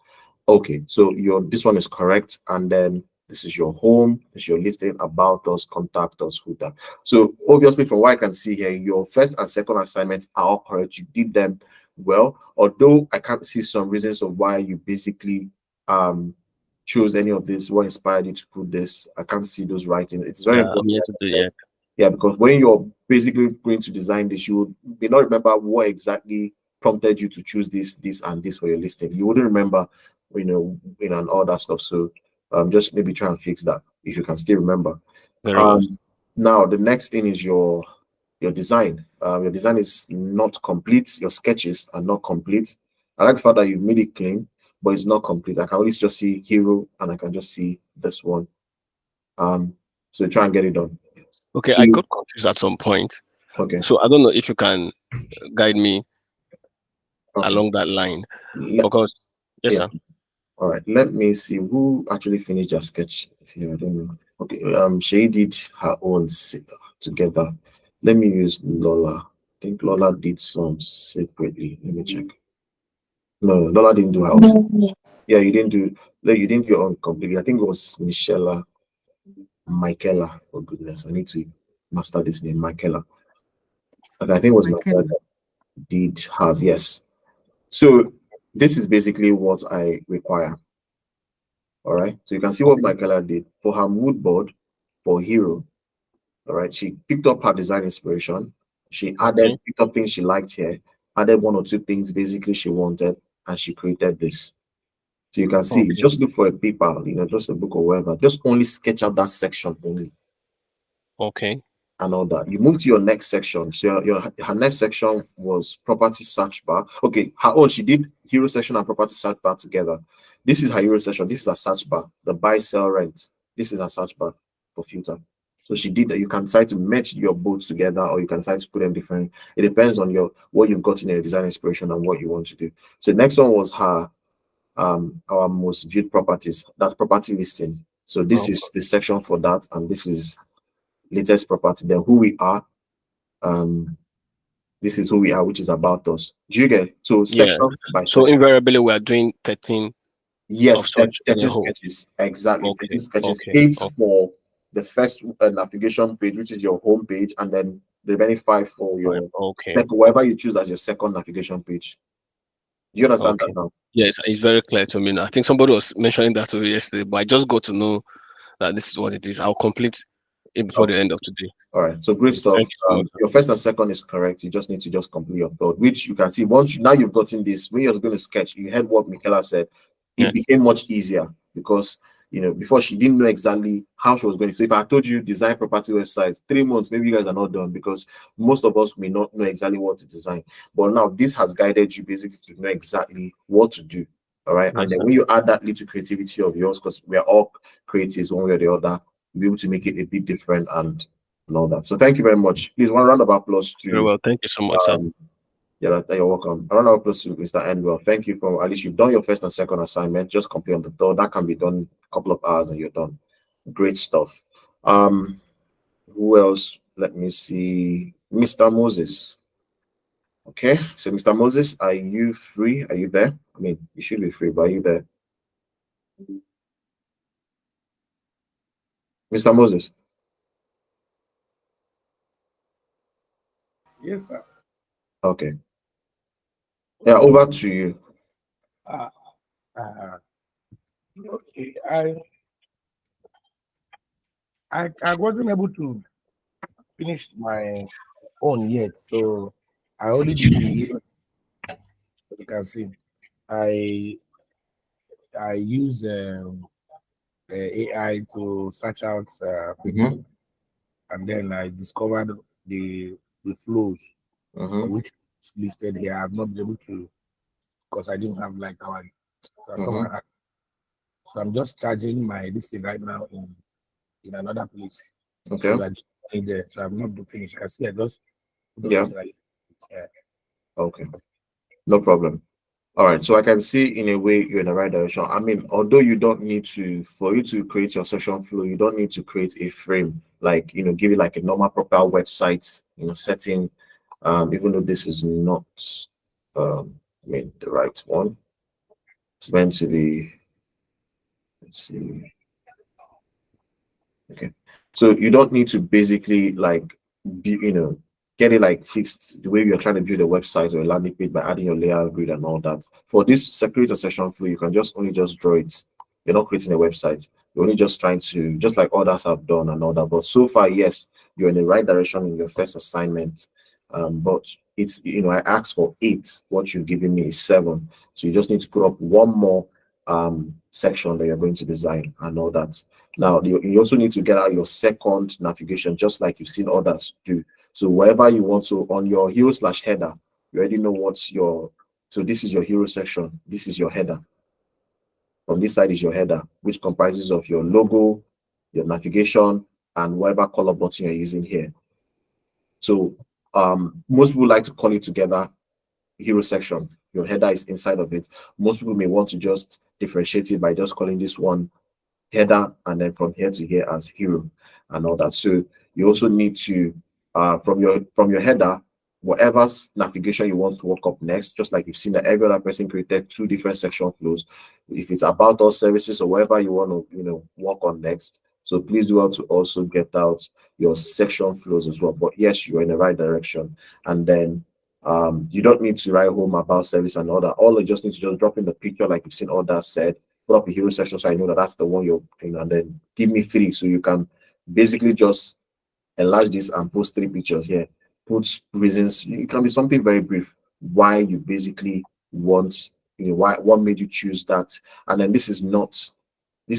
Okay, so this one is correct, and then this is your home, this is your listing, about us, contact us, footer. So obviously from what I can see here, your first and second assignments are all correct. You did them well, although I can't see some reasons of why you basically chose any of this, what inspired you to put this. I can't see those writings. It's very important. Yeah, Yeah, because when you're basically going to design this, you may not remember what exactly prompted you to choose this, and this for your listing. You wouldn't remember, and all that stuff. So just maybe try and fix that if you can still remember. Very well. Now the next thing is your design. Your design is not complete. Your sketches are not complete. I like the fact that you made it clean, but it's not complete. I can always just see hero, and I can just see this one. So try and get it done. Okay, I got confused at some point. Okay. So I don't know if you can guide me along that line. Because yes, sir. All right. Let me see who actually finished their sketch here. I don't know. Okay. She did her own together. Let me use Lola. I think Lola did some separately. Let me check. No, Lola didn't do her own. Yeah, you didn't do. Like, you didn't do your own completely. I think it was Michaela. Oh goodness, I need to master this name, Michaela. Okay, I think it was Michaela did hers. Yes. So this is basically what I require. All right. So you can see what Michaela did for her mood board for hero. All right. She picked up her design inspiration. She added, picked up things she liked here, added 1 or 2 things basically she wanted, and she created this. So you can see, just look for a paper, just a book or whatever. Just only sketch out that section only. Okay. And all that. You move to your next section. So her next section was property search bar. Okay, her own, she did hero section and property search bar together. This is her hero section. This is her search bar. The buy, sell, rent. This is her search bar for filter. So she did that. You can decide to match your both together, or you can decide to put them different. It depends on what you've got in your design inspiration and what you want to do. So the next one was her our most viewed properties. That's property listing. So this is the section for that, and this is latest property. Then who we are. This is who we are, which is about us. Do you get? So section by section. So invariably we are doing 13. Yes, 13 sketches. Exactly. 13 sketches. 8 for the first navigation page, which is your home page, and then the remaining 5 for your whatever you choose as your second navigation page. Do you understand that now? Yes, it's very clear to me now. I think somebody was mentioning that to me yesterday, but I just got to know that this is what it is. I'll complete it before the end of today. All right, so great stuff. Your first and second is correct. You just need to complete your third, which you can see once now you've gotten this. When you're going to sketch, you heard what Michaela said. It became much easier because before she didn't know exactly how she was going to. So if I told you design property websites, 3 months, maybe you guys are not done because most of us may not know exactly what to design. But now this has guided you basically to know exactly what to do. All right, and then when you add that little creativity of yours, because we are all creatives one way or the other, you'll be able to make it a bit different and all that. So thank you very much. Please, one round of applause to. Very well, thank you so much, sir. Yeah, you're welcome. A round of applause to Mr. Endwell. Thank you for at least you've done your first and second assignment. Just complete on the third. That can be done a couple of hours and you're done. Great stuff. Who else? Let me see. Mr. Moses. Okay, so Mr. Moses, are you free? Are you there? I mean, you should be free, but are you there? Mr. Moses. Yes, sir. Okay. Yeah, over to you. Okay, I wasn't able to finish my own yet, so I only did the. You can see, I use AI to search out, and then I discovered the flows which is listed here. I've not been able to because I didn't have like our. So I'm just charging my listing right now in another place. Okay. So I'm not finished. I see. I just Okay. No problem. All right. So I can see in a way you're in the right direction. I mean, although you don't need to, for you to create your session flow, you don't need to create a frame like give it like a normal proper website setting. Even though this is not I mean the right one. It's meant to be. Let's see. Okay, so you don't need to basically like get it like fixed the way you're trying to build a website or a landing page by adding your layout grid and all that. For this separate session flow, you can only draw it. You're not creating a website. You're only just trying to, just like others have done and all that. But so far, yes, you're in the right direction in your first assignment. But it's, I asked for 8. What you've given me is 7. So you just need to put up one more section that you're going to design and all that. Now, you also need to get out your second navigation, just like you've seen others do. So wherever you want to, on your hero/header, you already know what's your, so this is your hero section. This is your header. From this side is your header, which comprises of your logo, your navigation, and whatever color button you're using here. So most people like to call it together hero section. Your header is inside of it. Most people may want to just differentiate it by just calling this one header, and then from here to here as hero and all that. So you also need to from your header, whatever navigation you want to work up next, just like you've seen that every other person created 2 different section flows. If it's about all services or whatever you want to work on next, so please do want to also get out your section flows as well. But yes, you're in the right direction. And then you don't need to write home about service and all that. All you just need to just drop in the picture like you've seen others said, put up a hero section so I know that that's the one you're putting, and then give me 3 so you can basically just enlarge this and post 3 pictures here. Put reasons. It can be something very brief why you basically want, why, what made you choose that. And then this is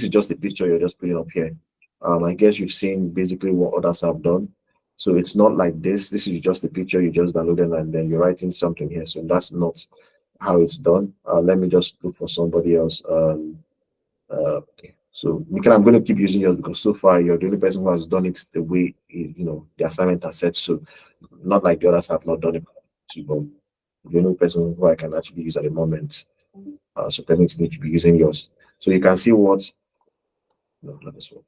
just a picture you're just putting up here. I guess you've seen basically what others have done. So it's not like this. This is just a picture you just downloaded and then you're writing something here. So that's not how it's done. Let me just look for somebody else. Okay. So Michael, I'm going to keep using yours because so far you're the only person who has done it the way the assignment has said. So not like the others have not done it, but the only person who I can actually use at the moment. So technically you be using yours. So you can see what. No, not this one.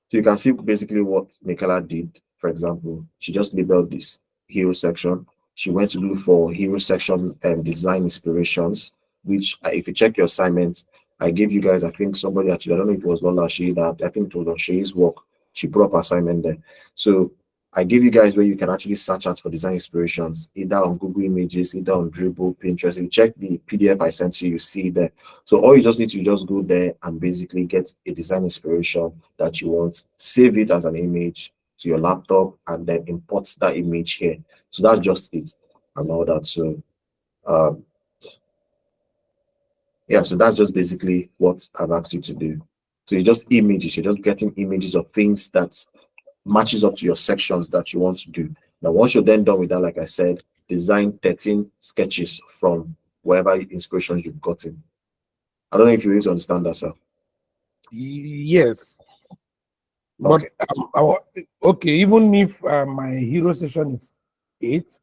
So you can see basically what Michaela did. For example, she just labeled this hero section. She went to look for hero section and design inspirations, which if you check your assignment, I gave you guys, I think somebody actually, I don't know if it was Lola Shea, that I think it was on Shea's work. She put up assignment there. So I gave you guys where you can actually search out for design inspirations, either on Google Images, either on Dribble, Pinterest. If you check the PDF I sent you, you see there. So all you just need to just go there and basically get a design inspiration that you want, save it as an image to your laptop, and then import that image here. So that's just it and all that. So yeah, so that's just basically what I've asked you to do. So you're just images, you're just getting images of things that matches up to your sections that you want to do. Now, once you're then done with that, like I said, design 13 sketches from whatever inspirations you've gotten. I don't know if you need to understand that, sir. Yes. Okay. But okay, even if my hero session is 8,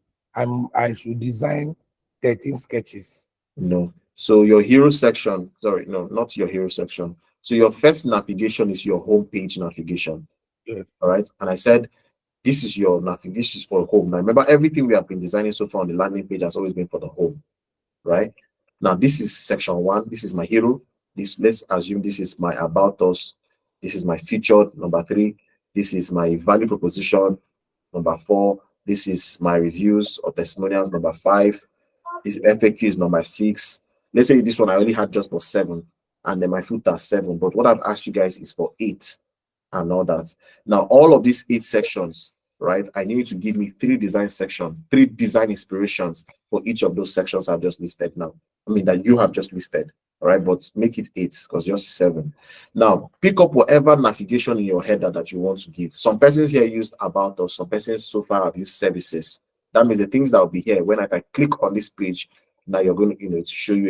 I should design 13 sketches. No. So your hero section, sorry, no, not your hero section. So your first navigation is your home page navigation. Yes. All right. And I said, this is your navigation for home. Now, remember, everything we have been designing so far on the landing page has always been for the home, right? Now, this is section 1. This is my hero. Let's assume this is my about us. This is my featured, number 3. This is my value proposition, number 4. This is my reviews or testimonials, number 5. This FAQ is number 6. Let's say this one I only had just for 7, and then my footer 7. But what I've asked you guys is for 8 and all that. Now, all of these 8 sections, right? I need you to give me 3 design sections, 3 design inspirations for each of those sections I've just listed now. I mean, that you have just listed, all right? But make it 8 because yours is 7. Now, pick up whatever navigation in your header that you want to give. Some persons here used about us, some persons so far have used services. That means the things that will be here when I can click on this page, now you're going to, to show you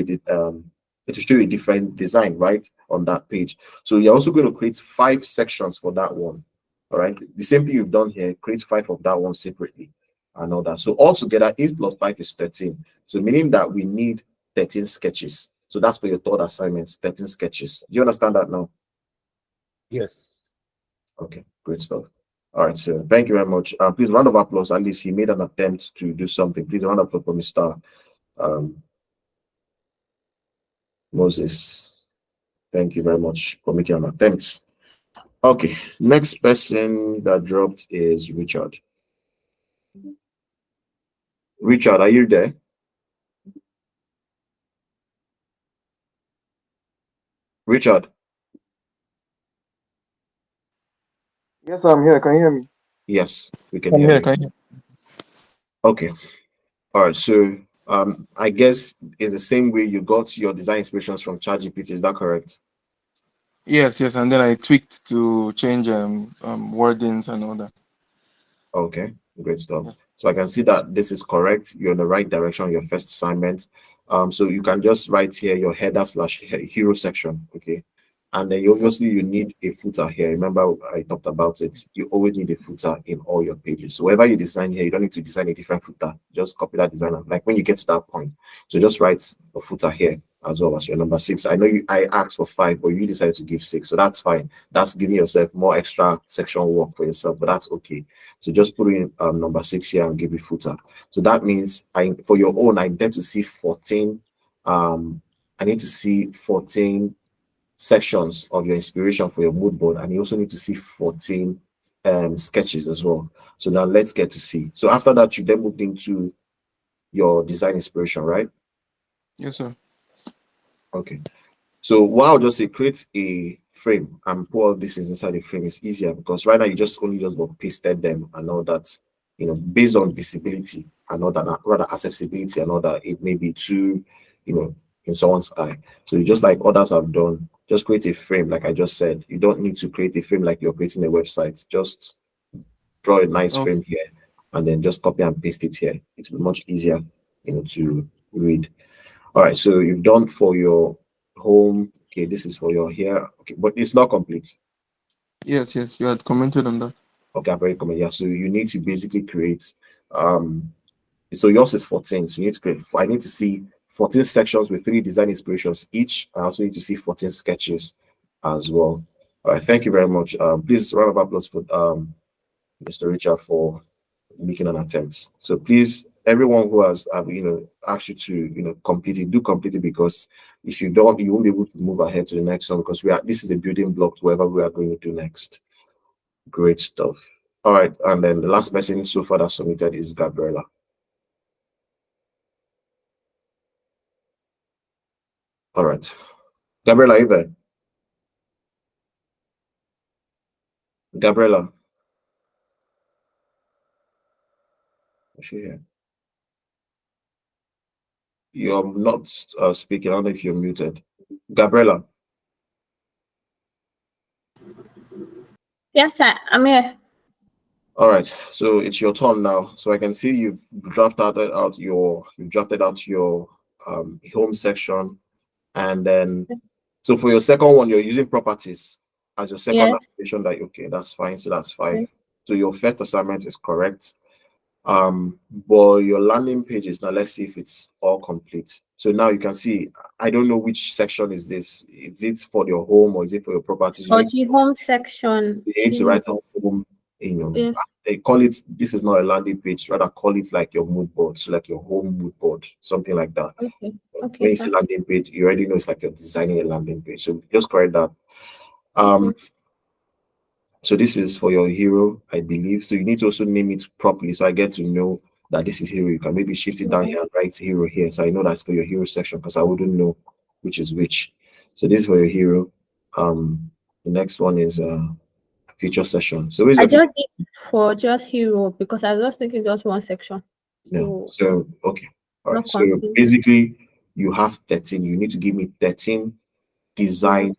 a different design, right, on that page. So you're also going to create 5 sections for that one. All right, the same thing you've done here, create 5 of that one separately and all that. So altogether 8 plus 5 is 13. So meaning that we need 13 sketches. So that's for your third assignment, 13 sketches. Do you understand that now? Yes. Okay, great stuff. All right, so thank you very much. Please, round of applause. At least he made an attempt to do something. Please, round of applause for Mr. Moses. Thank you very much for making an attempt. Okay, next person that dropped is Richard. Richard, are you there? Richard. Yes, I'm here. Can you hear me? Yes, we can Can hear hear, you. can hear. Okay. All right. So I guess it's the same way you got your design inspirations from ChatGPT. Is that correct? Yes, yes, and then I tweaked to change wordings and all that. Okay, great stuff. Yes. So I can see that this is correct. You're in the right direction, your first assignment. So you can just write here your header slash hero section. Okay. And then obviously you need a footer here. Remember, I talked about it. You always need a footer in all your pages. So wherever you design here, you don't need to design a different footer. Just copy that design. Like when you get to that point, so just write a footer here as well as your number 6. I know I asked for 5, but you decided to give 6. So that's fine. That's giving yourself more extra section work for yourself, but that's okay. So just put in number 6 here and give it footer. So that means for your own, I need to see 14. I need to see 14 sections of your inspiration for your mood board, and you also need to see 14 sketches as well. So now let's get to see. So after that, you then moved into your design inspiration, right? Yes, sir. Okay. So what I'll just say, create a frame and put all this is inside the frame is easier, because right now you just pasted them and all that, based on visibility and all that, rather accessibility and all that, it may be too, in someone's eye. So you just like others have done, just create a frame. Like I just said, you don't need to create a frame like you're creating a website. Just draw a nice Oh, frame here and then just copy and paste it here. It will be much easier, to read. All right, so you've done for your home. Okay, this is for your here. Okay, but it's not complete. yes, yes, you had commented on that. Okay, very common. Yeah, so you need to basically create. So yours is 14. So you need to create. I need to see 14 sections with 3 design inspirations each. I also need to see 14 sketches as well. All right, thank you very much. Please round of applause for Mr. Richard for making an attempt. So please, everyone who has asked you to complete it, do complete it, because if you don't, you won't be able to move ahead to the next one, because this is a building block to whatever we are going to do next. Great stuff. All right, and then the last person so far that submitted is Gabriela. All right, Gabriela, are you there? Gabriela, is she here? You're not speaking. I don't know if you're muted. Gabriela. Yes, sir. I'm here. All right, so it's your turn now. So I can see you've drafted out your home section, and then so for your second one, you're using properties as your second Yes. application. That okay, that's fine. So that's 5. Yes. So your first assignment is correct. But your landing pages now, let's see if it's all complete. So now you can see, I don't know which section is this. Is it for your home or is it for your properties? Or the home section. You need to write down home, Yes. they call it, this is not a landing page, rather call it like your mood board, so like your home mood board, something like that. Okay. Okay. When you say landing page, you already know it's like you're designing a landing page. So just correct that. So this is for your hero, I believe. So you need to also name it properly, so I get to know that this is hero. You can maybe shift it down here and write hero here, so I know that's for your hero section, because I wouldn't know which is which. So this is for your hero. The next one is feature session. So I just did for just hero because I was just thinking just one section. So okay. All right. So confused. basically you have 13. You need to give me 13 design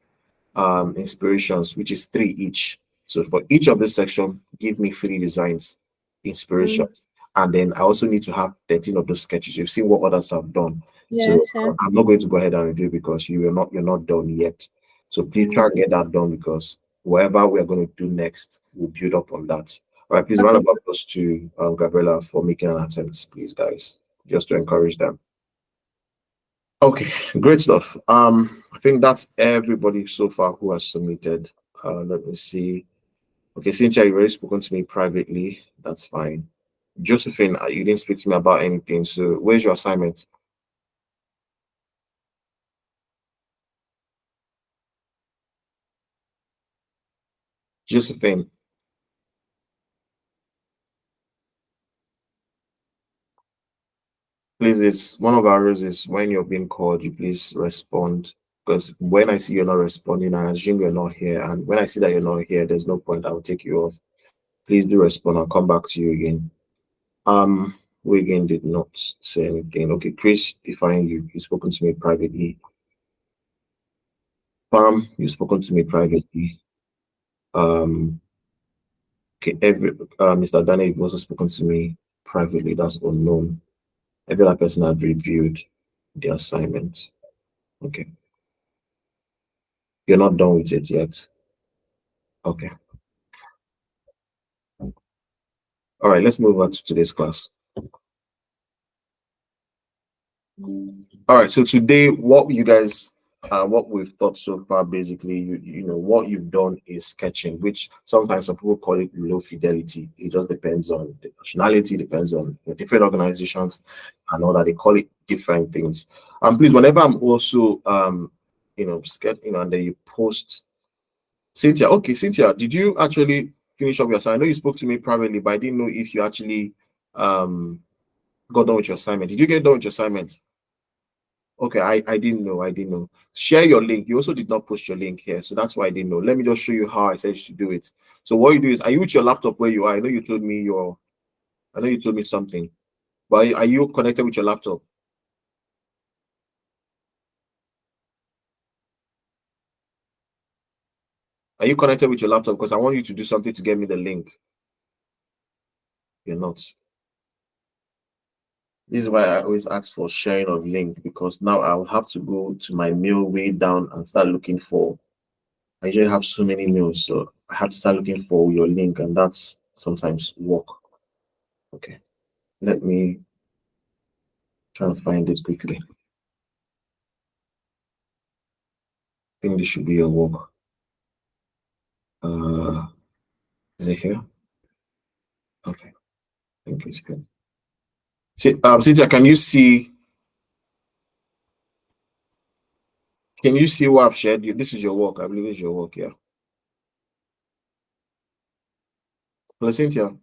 inspirations, which is 3 each. So for each of this section, give me 3 designs, inspirations. And then I also need to have 13 of those sketches. You've seen what others have done. Yes, so I'm not going to go ahead and review because you're not done yet. So please try and get that done, because whatever we're going to do next, we'll build up on that. All right, please round of applause to Gabriela for making an attempt, please, guys, just to encourage them. Okay, great stuff. I think that's everybody so far who has submitted. Let me see. Okay, Cynthia, you've already spoken to me privately. That's fine. Josephine, you didn't speak to me about anything. So where's your assignment? Josephine. Please, it's one of our rules is when you're being called, you please respond. Because when I see you're not responding, I assume you're not here. And when I see that you're not here, there's no point. I'll take you off. Please do respond. I'll come back to you again. We again did not say anything. Okay, Chris, define you. You've spoken to me privately. Pam, you've spoken to me privately. Okay, Mr. Daniel, you've also spoken to me privately. That's unknown. Every other person had reviewed the assignment. Okay. You're not done with it yet. Okay. All right, let's move on to today's class. All right, so today, what you guys, what we've taught so far, basically, you know, what you've done is sketching, which sometimes some people call it low fidelity. It just depends on the nationality, depends on the different organizations and all that. They call it different things. Please, whenever I'm also, you know, and then you post. Cynthia, okay, Cynthia, did you actually finish up your assignment? I know you spoke to me privately, but I didn't know if you actually got done with your assignment. Did you get done with your assignment? Okay, I didn't know. Share your link. You also did not post your link here, so that's why I didn't know. Let me just show you how I said you should do it. So what you do is, are you with your laptop where you are? I know you told me something, but are you connected with your laptop? Are you connected with your laptop? Because I want you to do something to get me the link. You're not. This is why I always ask for sharing of link, because now I'll have to go to my mail way down and start looking for. I usually have so many mails, so I have to start looking for your link, and that's sometimes work. Okay, let me try and find this quickly. I think this should be your work. Is it here? Okay, I think it's good. Cynthia, can you see? Can you see what I've shared? This is your work. I believe it's your work. Yeah. Hello, Cynthia.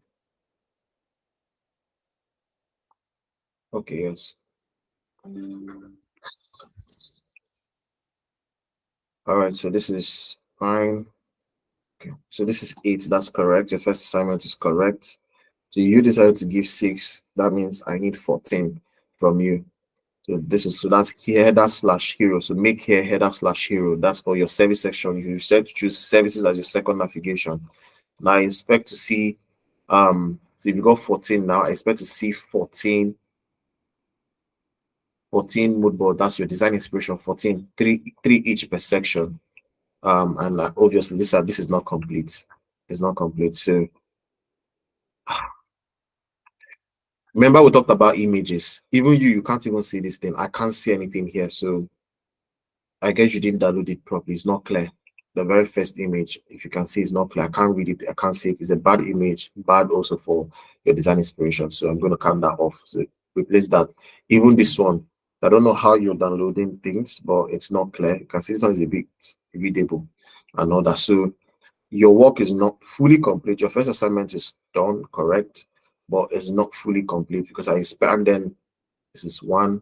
Okay. Yes. All right. So this is fine. Okay, so this is 8. That's correct. Your first assignment is correct. So you decided to give 6. That means I need 14 from you. So that's header/hero. So make here header/hero. That's for your service section. You said to choose services as your second navigation. Now I expect to see so if you got 14 now, I expect to see 14 mood board. That's your design inspiration. 14, 3 each per section. And obviously this is not complete. It's not complete. So remember we talked about images. Even you can't even see this thing. I can't see anything here. So I guess you didn't download it properly. It's not clear. The very first image, if you can see, it's not clear. I can't read it. I can't see it. It's a bad image. Bad also for your design inspiration. So I'm going to count that off. So replace that. Even this one, I don't know how you're downloading things, but it's not clear. You can see this one is a bit readable and all that. So your work is not fully complete. Your first assignment is done, correct, but it's not fully complete because I expect, and then this is 1,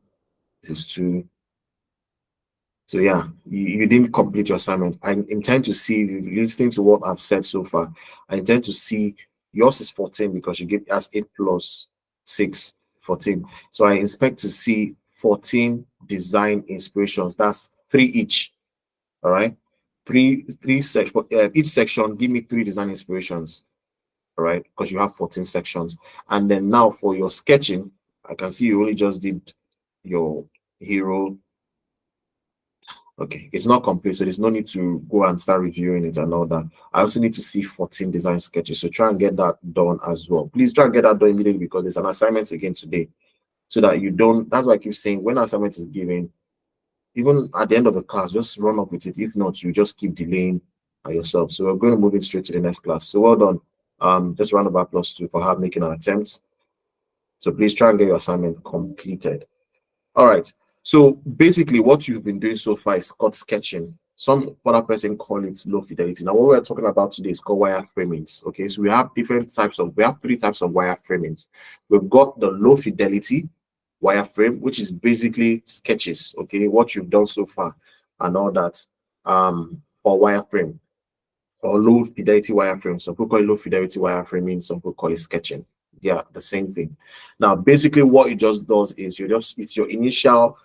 this is 2. So yeah, you didn't complete your assignment. I intend to see, listening to what I've said so far, I intend to see yours is 14 because you gave us 8 plus 6, 14. So I expect to see 14 design inspirations. That's 3 each. All right. Three sections. Each section, give me 3 design inspirations. All right, because you have 14 sections. And then now for your sketching, I can see you only just did your hero. Okay, it's not complete, so there's no need to go and start reviewing it and all that. I also need to see 14 design sketches, so try and get that done as well. Please try and get that done immediately because there's an assignment again today, so that you don't. That's why I keep saying when assignment is given, even at the end of the class, just run up with it. If not, you just keep delaying yourself. So we're going to move in straight to the next class. So well done. Just round about +2 for her making an attempt. So please try and get your assignment completed. All right. So basically, what you've been doing so far is called sketching. Some other person call it low fidelity. Now, what we're talking about today is called wireframings. Okay, so we have 3 types of wireframings. We've got the low fidelity wireframe, which is basically sketches. Okay, what you've done so far and all that, or wireframe. or low fidelity wireframe. Some people call it low fidelity wireframing, some people call it sketching. Yeah, the same thing. Now, basically, what it just does is it's your initial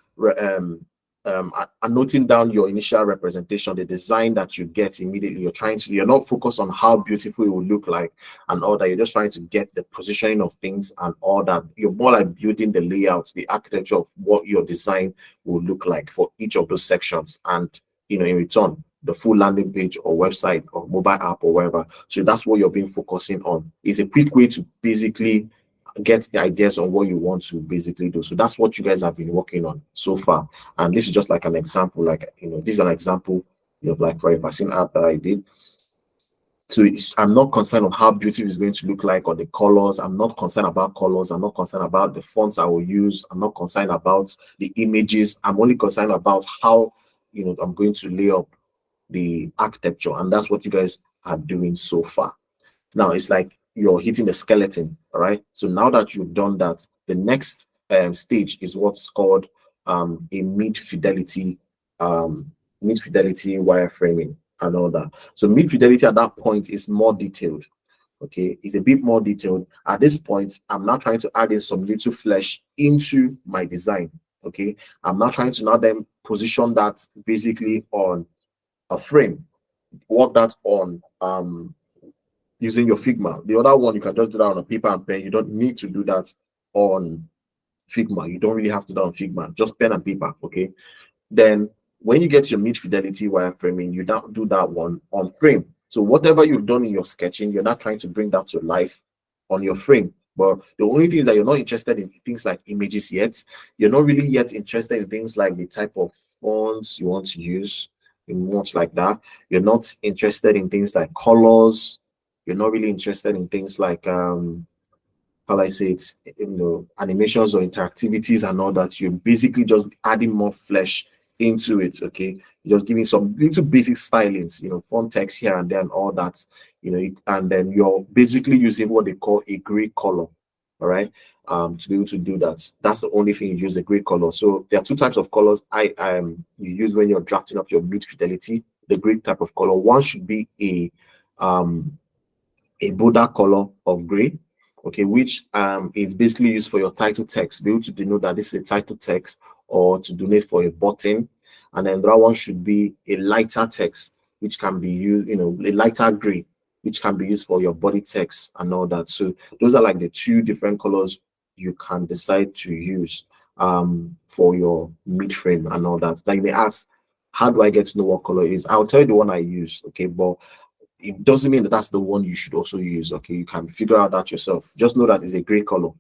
noting down your initial representation, the design that you get immediately. You're not focused on how beautiful it will look like and all that. You're just trying to get the positioning of things and all that. You're more like building the layouts, the architecture of what your design will look like for each of those sections. And in return, the full landing page or website or mobile app or whatever. So that's what you're being focusing on. It's a quick way to basically get the ideas on what you want to basically do. So that's what you guys have been working on so far. And this is just like an example, like, this is an example, like for a vaccine app that I did. So I'm not concerned on how beautiful it's going to look like or the colors. I'm not concerned about colors. I'm not concerned about the fonts I will use. I'm not concerned about the images. I'm only concerned about how, I'm going to lay up the architecture. And that's what you guys are doing so far. Now it's like you're hitting the skeleton. All right. So now that you've done that, the next stage is what's called a mid-fidelity wireframing and all that. So mid-fidelity at that point is more detailed. Okay, it's a bit more detailed. At this point, I'm now trying to add in some little flesh into my design. Okay, I'm now trying to now then position that basically on a frame, work that on using your Figma. The other one, you can just do that on a paper and pen. You don't need to do that on Figma. You don't really have to do that on Figma, just pen and paper. Okay, then when you get your mid-fidelity wireframing, you don't do that one on frame. So whatever you've done in your sketching, you're not trying to bring that to life on your frame. But the only thing is that you're not interested in things like images yet. You're not really yet interested in things like the type of fonts you want to use, and much like that. You're not interested in things like colors. You're not really interested in things like how I say it, animations or interactivities and all that. You're basically just adding more flesh into it. Okay, you're just giving some little basic stylings, font text here and there and all that, and then you're basically using what they call a gray color. All right, to be able to do that. That's the only thing you use, a gray color. So there are two types of colors you use when you're drafting up your mid fidelity. The gray type of color, one should be a border color of gray, okay, which is basically used for your title text, be able to denote that this is a title text or to donate for a button. And then that one should be a lighter text, which can be used, a lighter gray, which can be used for your body text and all that. So those are like the two different colors you can decide to use for your mid frame and all that. Like, you may ask, how do I get to know what color it is? I'll tell you the one I use, okay, but it doesn't mean that that's the one you should also use. Okay, you can figure out that yourself. Just know that it's a gray color.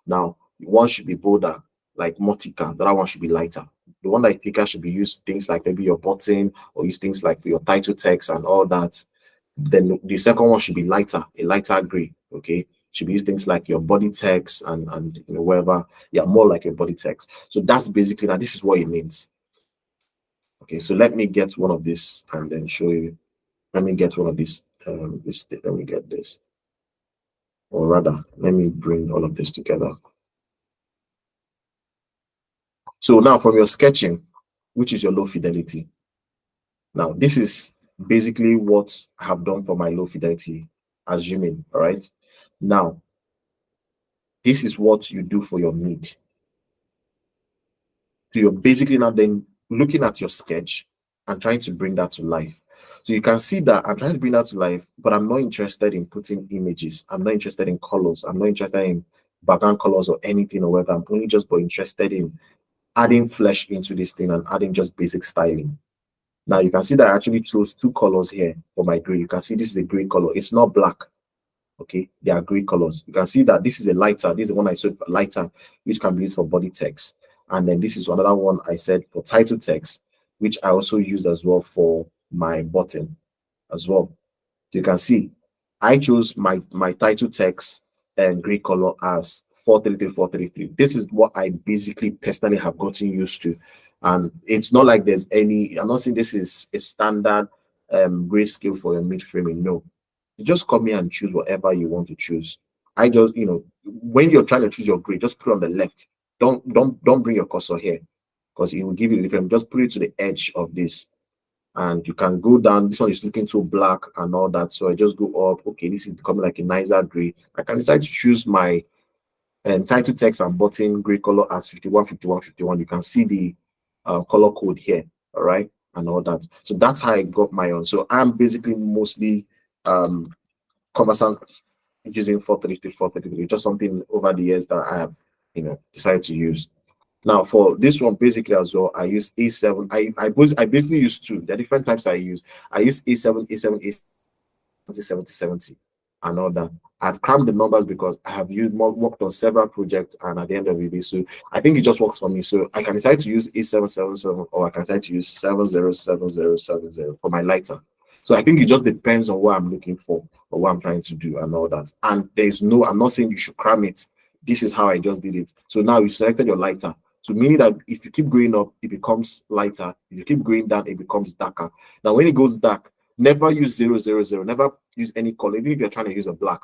Now, one should be bolder, like Motica. The other one should be lighter. The one that I think I should be used things like maybe your button or use things like your title text and all that. Then the second one should be lighter, a lighter gray. Okay, should be used things like your body text and wherever. Yeah, more like your body text. So that's basically that. This is what it means. Okay, so let me get one of this and then show you. Let me get one of these. Let me get this, or rather, let me bring all of this together. So now, from your sketching, which is your low fidelity. Now, this is basically what I have done for my low fidelity, assuming. All right. Now, this is what you do for your mid. So you're basically now then looking at your sketch and trying to bring that to life. So you can see that I'm trying to bring that to life, but I'm not interested in putting images. I'm not interested in colors. I'm not interested in background colors or anything or whatever. I'm only just interested in adding flesh into this thing and adding just basic styling. Now you can see that I actually chose two colors here for my gray. You can see this is a gray color. It's not black. Okay, they are gray colors. You can see that this is a lighter. This is the one I said lighter, which can be used for body text. And then this is another one I said for title text, which I also used as well for my button as well. You can see I chose my title text and gray color as 433. This is what I basically personally have gotten used to. And it's not like there's any, I'm not saying this is a standard grayscale for your mid framing. No, you just come here and choose whatever you want to choose. I just, when you're trying to choose your gray, just put it on the left. Don't bring your cursor here because it will give you the different. Just put it to the edge of this. and you can go down. This one is looking too black and all that, so I just go up. Okay, this is becoming like a nicer gray. I can decide to choose my title text and button gray color as 51, 51, 51. You can see the color code here, all right, and all that. So that's how I got my own. So I'm basically mostly conversant using 433, 433, just something over the years that I have, decided to use. Now for this one, basically as well, I use A7. I basically use two. There are different types I use. I use A7, A7, A7, 70, 70, and all that. I've crammed the numbers because I have worked on several projects, and at the end of the day, so I think it just works for me. So I can decide to use A777, or I can decide to use 707070 for my lighter. So I think it just depends on what I'm looking for or what I'm trying to do and all that. And I'm not saying you should cram it. This is how I just did it. So now you selected your lighter. So meaning that if you keep going up, it becomes lighter. If you keep going down, it becomes darker. Now when it goes dark, never use 000. Never use any color, even if you're trying to use a black.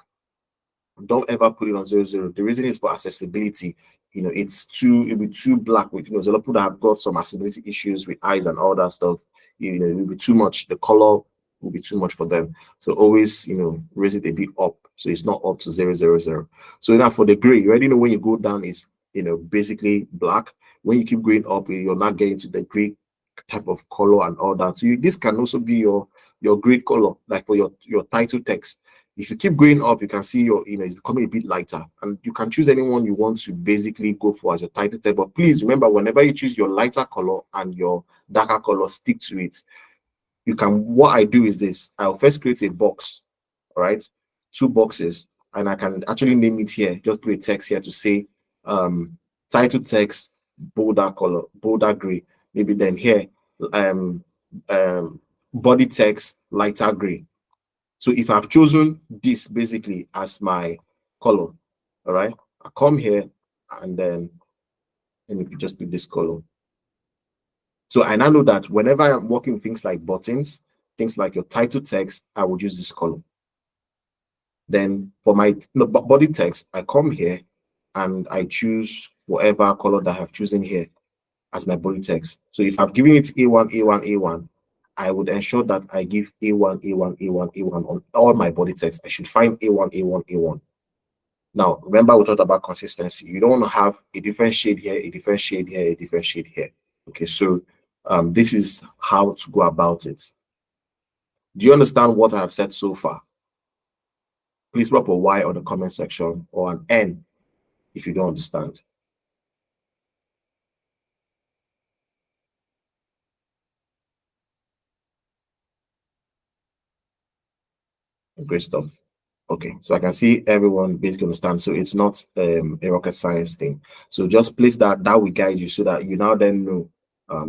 Don't ever put it on 00. The reason is for accessibility. It'll be too black with, there's a lot of people that have got some accessibility issues with eyes and all that stuff. It will be too much. The color will be too much for them. So always, raise it a bit up. So it's not up to 000. So now for the gray, you already know when you go down is, basically black. When you keep going up, you're not getting to the gray type of color and all that. So this can also be your gray color, like for your title text. If you keep going up, you can see it's becoming a bit lighter, and you can choose anyone you want to basically go for as your title text. But please remember, whenever you choose your lighter color and your darker color, stick to it. What I do is this: I'll first create a box, all right, 2 boxes, and I can actually name it here. Just put a text here to say title text bolder color, bolder gray. Maybe then here body text lighter gray. So if I've chosen this basically as my color, all right, I come here and then let me just do this color. So I now know that whenever I'm working with things like buttons, things like your title text, I would use this color. Then for my body text, I come here and I choose whatever color that I have chosen here as my body text. So if I've given it A1, A1, A1, I would ensure that I give A1, A1, A1, A1 on all my body text. I should find A1, A1, A1. Now, remember we talked about consistency. You don't want to have a different shade here, a different shade here, a different shade here. Okay, so this is how to go about it. Do you understand what I have said so far? Please drop a Y on the comment section or an N if you don't understand. Great stuff. Okay, so I can see everyone basically understand. So it's not a rocket science thing. So just place that will guide you so that you now then know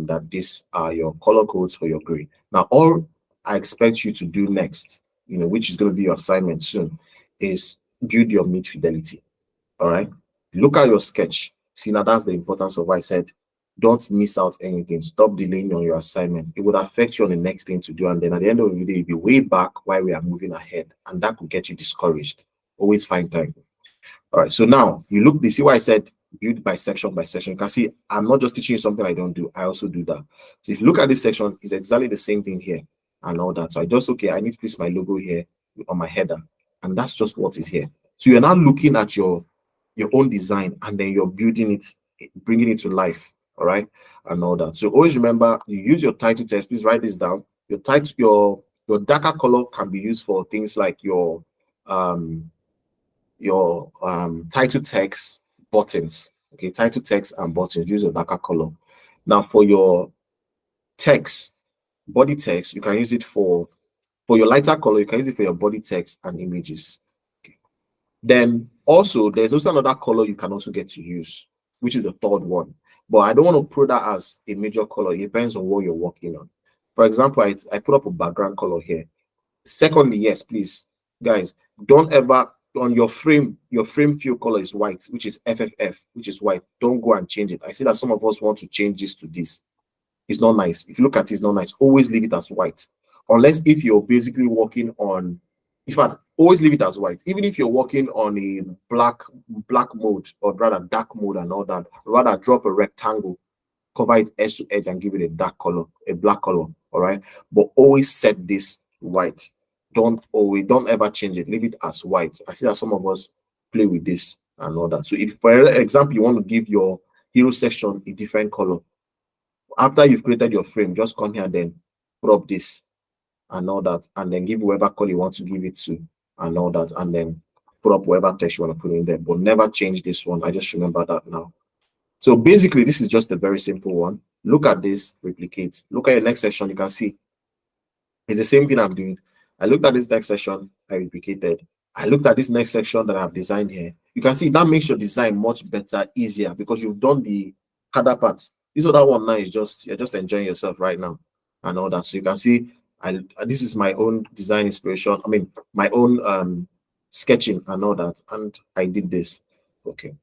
that these are your color codes for your gray. Now, all I expect you to do next, which is going to be your assignment soon, is build your mid fidelity. All right, look at your sketch. See, now that's the importance of what I said. Don't miss out anything. Stop delaying on your assignment. It would affect you on the next thing to do. And then at the end of the day, you'll be way back while we are moving ahead. And that could get you discouraged. Always find time. All right. So now you see why I said build by section by section. You can see I'm not just teaching you something I don't do. I also do that. So if you look at this section, it's exactly the same thing here and all that. So I need to place my logo here on my header. And that's just what is here. So you're now looking at your own design and then you're building it, bringing it to life. All right, and all that. So always remember, you use your title text. Please write this down. Your title, your darker color can be used for things like your title text buttons. Okay, title text and buttons. Use your darker color. Now for your text, body text, you can use it for your lighter color. You can use it for your body text and images. Okay. Then also, there's also another color you can also get to use, which is the third one. But I don't want to put that as a major color. It depends on what you're working on. For example, I put up a background color here. Secondly, yes, please, guys, don't ever, on your frame fill color is white, which is FFF, which is white. Don't go and change it. I see that some of us want to change this to this. It's not nice. If you look at it, it's not nice. Always leave it as white. Unless if you're basically working on, in fact, always leave it as white. Even if you're working on a black mode or rather dark mode and all that, rather drop a rectangle, cover it edge to edge and give it a dark color, a black color. All right, but always set this white. Don't ever change it. Leave it as white. I see that some of us play with this and all that. So if, for example, you want to give your hero section a different color, after you've created your frame, just come here and then put up this and all that, and then give whatever color you want to give it to and all that, and then put up whatever text you want to put in there, but never change this one. I just remember that now. So basically, this is just a very simple one. Look at this, replicate. Look at your next section, you can see it's the same thing I'm doing. I looked at this next section, I replicated. I looked at this next section that I've designed here. You can see that makes your design much better, easier, because you've done the harder parts. This other one now is just, you're just enjoying yourself right now and all that. So you can see this is my own design inspiration. I mean, my own sketching and all that. And I did this. Okay.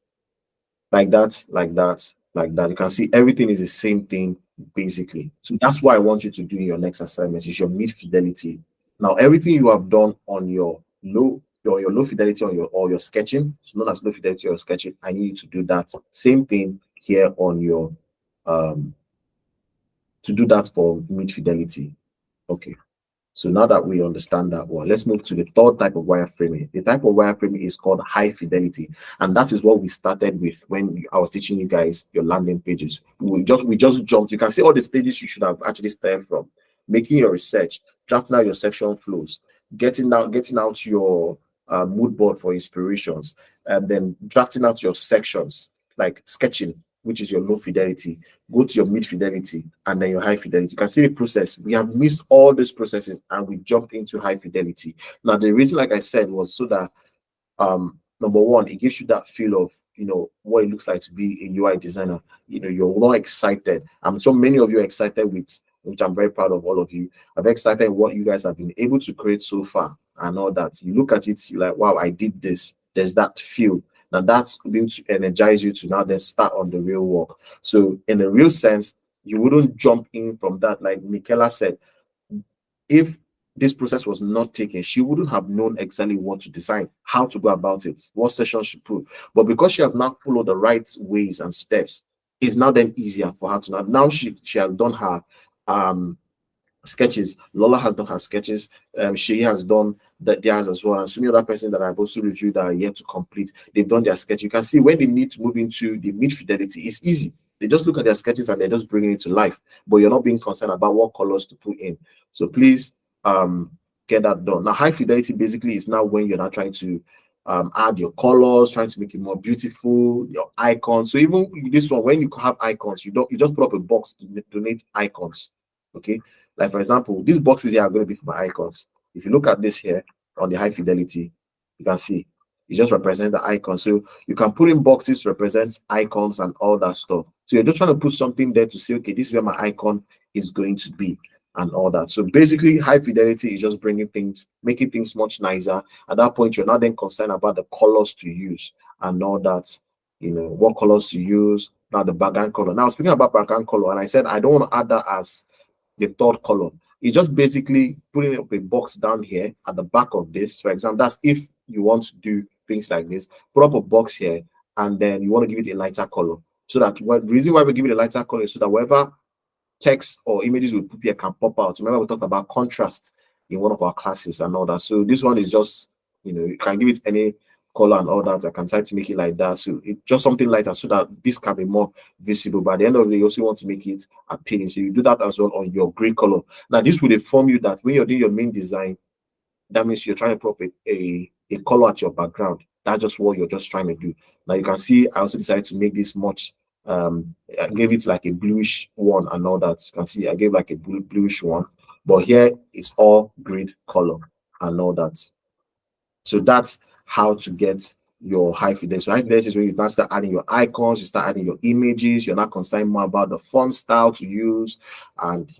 Like that, like that, like that. You can see everything is the same thing basically. So that's what I want you to do in your next assignment is your mid fidelity. Now, everything you have done on your low fidelity on your sketching, it's known as low fidelity or sketching. I need you to do that same thing here on your to do that for mid fidelity. Okay. So now that we understand that one, let's move to the third type of wireframing. The type of wireframing is called high fidelity, and that is what we started with when I was teaching you guys your landing pages. We just jumped. You can see all the stages you should have actually started from: making your research, drafting out your section flows, getting out your mood board for inspirations, and then drafting out your sections like sketching, which is your low fidelity, go to your mid fidelity, and then your high fidelity. You can see the process. We have missed all these processes and we jumped into high fidelity. Now, the reason, like I said, was so that number one, it gives you that feel of, what it looks like to be a UI designer. You're more excited. I'm sure many of you are excited with, which I'm very proud of all of you. I'm very excited what you guys have been able to create so far and all that. You look at it, you're like, wow, I did this. There's that feel. Now that's going to energize you to now then start on the real work. So in a real sense, you wouldn't jump in from that. Like Michaela said, if this process was not taken, she wouldn't have known exactly what to design, how to go about it, what session she put. But because she has now followed the right ways and steps, it's now then easier for her to now she has done her sketches. Lola has done her sketches. She has done theirs as well. And so many other person that I've also reviewed that are yet to complete, they've done their sketch. You can see when they need to move into the mid fidelity, it's easy. They just look at their sketches and they're just bringing it to life. But you're not being concerned about what colors to put in. So please get that done. Now, high fidelity basically is now when you're not trying to add your colors, trying to make it more beautiful, your icons. So even this one, when you have icons, you just put up a box to donate icons. Okay. Like for example, these boxes here are going to be for my icons. If you look at this here on the high fidelity, you can see it just represents the icon. So you can put in boxes to represent icons and all that stuff. So you're just trying to put something there to say, okay, this is where my icon is going to be and all that. So basically, high fidelity is just bringing things, making things much nicer. At that point, you're not then concerned about the colors to use and all that, what colors to use, now the background color. Now, speaking about background color, and I said I don't want to add that as the third column. It's just basically putting up a box down here at the back of this. For example, that's if you want to do things like this, put up a box here, and then you want to give it a lighter color. So that the reason why we give it a lighter color is so that whatever text or images we put here can pop out. Remember, we talked about contrast in one of our classes and all that. So this one is just, you can give it any color and all that. I can try to make it like that. So it's just something lighter so that this can be more visible. But at the end of the day, you also want to make it appealing. So you do that as well on your gray color. Now, this will inform you that when you're doing your main design, that means you're trying to put a color at your background. That's just what you're just trying to do. Now you can see I also decided to make this much I gave it like a bluish one and all that. You can see I gave like a bluish one, but here it's all grid color and all that. So that's how to get your high fidelity. So high fidelity is when you now start adding your icons, you start adding your images, you're not concerned more about the font style to use and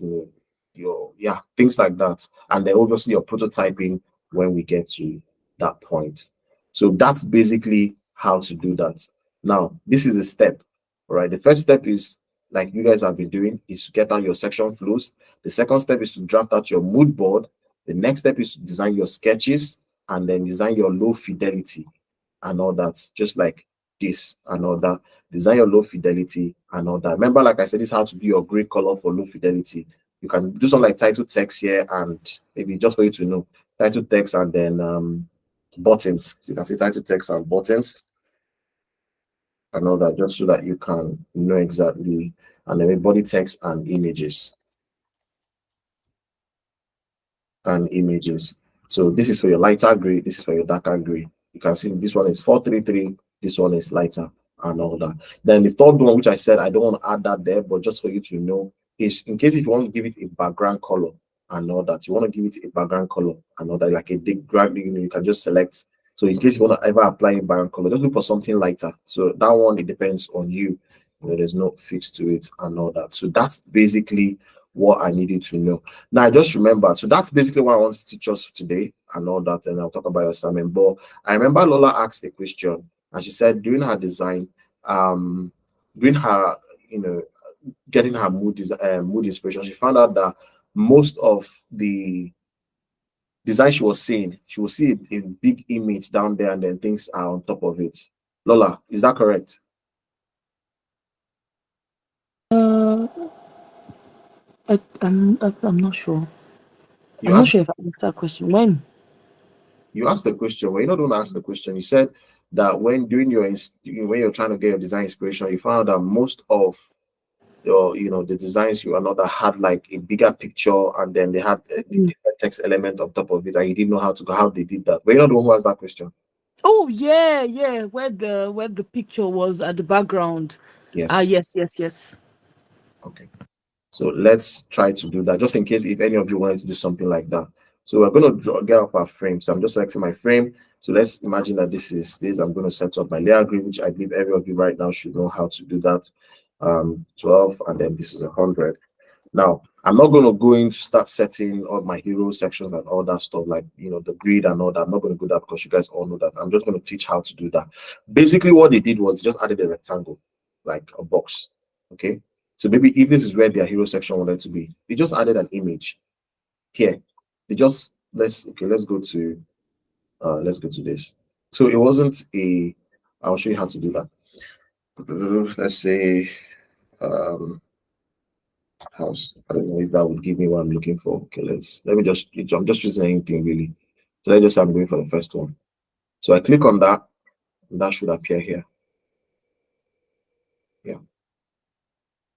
your things like that. And then obviously your prototyping when we get to that point. So that's basically how to do that. Now, this is a step. All right, the first step is, like you guys have been doing, is to get out your section flows. The second step is to draft out your mood board. The next step is to design your sketches and then design your low fidelity and all that, just like this and all that. Design your low fidelity and all that. Remember, like I said, this is how to do your gray color for low fidelity. You can do something like title text here, and maybe just for you to know, title text and then buttons. So you can say title text and buttons and all that, just so that you can know exactly. And then body text and images. So this is for your lighter gray, this is for your darker gray. You can see this one is 433, this one is lighter and all that. Then the third one, which I said I don't want to add that there, but just for you to know, is in case if you want to give it a background color and all that, you want to give it a background color and all that, like a big drag, you can just select. So in case you want to ever apply a background color, just look for something lighter. So that one, it depends on you. There's no fix to it and all that. So that's basically what I needed to know. Now I just remember, so that's basically what I want to teach us today and all that, and I'll talk about your assignment. But I remember Lola asked a question, and she said during her design, during her, getting her mood inspiration, she found out that most of the design she was seeing, she will see a big image down there, and then things are on top of it. Lola, is that correct? I'm not sure. I'm not sure if I asked that question. When? You asked the question. Well, you don't ask the question. You said that when you're trying to get your design inspiration, you found that most of your, the designs you another had like a bigger picture, and then they had a different text element on top of it, and you didn't know how they did that. But you're not the one who asked that question. Oh yeah, where the picture was at the background. Yes. Yes. Okay. So let's try to do that, just in case if any of you wanted to do something like that. So we're going to get up our frame. So I'm just selecting my frame. So let's imagine that this. I'm going to set up my layer grid, which I believe every of you right now should know how to do that. 12, and then this is 100. Now, I'm not going to go in to start setting all my hero sections and all that stuff, like, the grid and all that. I'm not going to do that because you guys all know that. I'm just going to teach how to do that. Basically, what they did was just added a rectangle, like a box. Okay. So maybe if this is where their hero section wanted to be, they just added an image here. Let's go to this. So it wasn't I'll show you how to do that. Let's say house. I don't know if that would give me what I'm looking for. Okay, I'm just choosing anything really. So let's just say I'm going for the first one. So I click on that, and that should appear here. Yeah.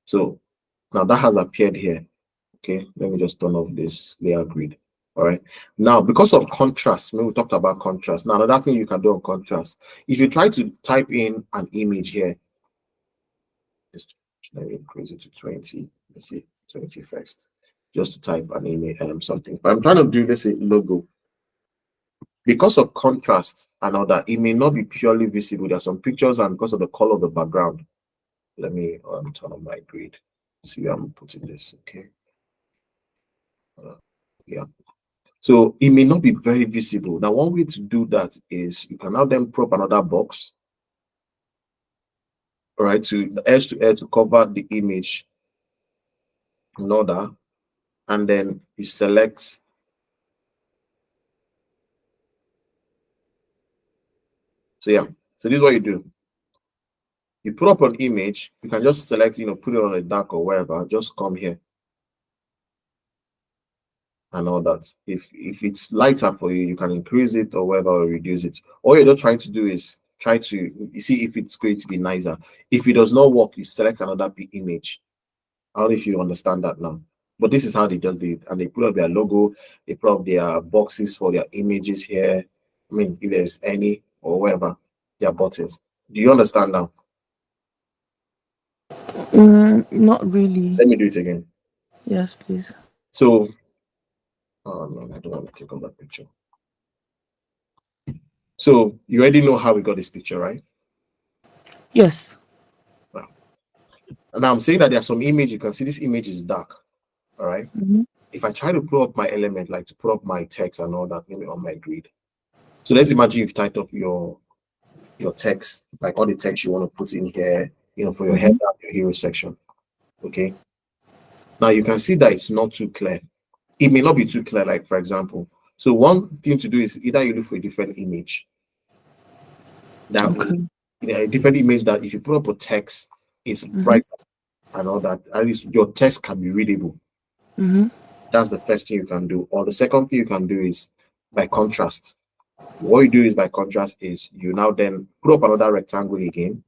So now that has appeared here. Okay, let me just turn off this layer grid. All right. Now, because of contrast, when we talked about contrast, now another thing you can do on contrast, if you try to type in an image here, just let me increase it to 20. Let's see, 20 first, just to type an image something. But I'm trying to do, let's say, logo. Because of contrast and all that, it may not be purely visible. There are some pictures, and because of the color of the background, let me turn on my grid. See where I'm putting this. Okay. Yeah. So it may not be very visible. Now, one way to do that is you can now then prop another box, all right, to edge to cover the image in order, and then you select. So yeah, so this is what you do. You put up an image, you can just select, put it on a dark or wherever, just come here. And all that. If it's lighter for you, you can increase it or whatever, or reduce it. All you're just trying to do is try to see if it's going to be nicer. If it does not work, you select another image. I don't know if you understand that now. But this is how they just do it. And they put up their logo, they put up their boxes for their images here. I mean, if there's any or whatever, their buttons. Do you understand now? Not really. Let me do it again. Yes, please. So, oh no, I don't want to click on that picture. So you already know how we got this picture, right? Yes. Wow. And I'm saying that there's some image, you can see this image is dark. All right. If I try to pull up my element, like to pull up my text and all that, maybe on my grid. So let's imagine you've typed up your text, like all the text you want to put in here, for your header, your hero section. Okay. Now you can see that it's not too clear. It may not be too clear, like for example. So one thing to do is either you look for a different image. That a different image that if you put up a text, it's brighter and all that. At least your text can be readable. That's the first thing you can do. Or the second thing you can do is by contrast. What you do is by contrast is you now then put up another rectangle again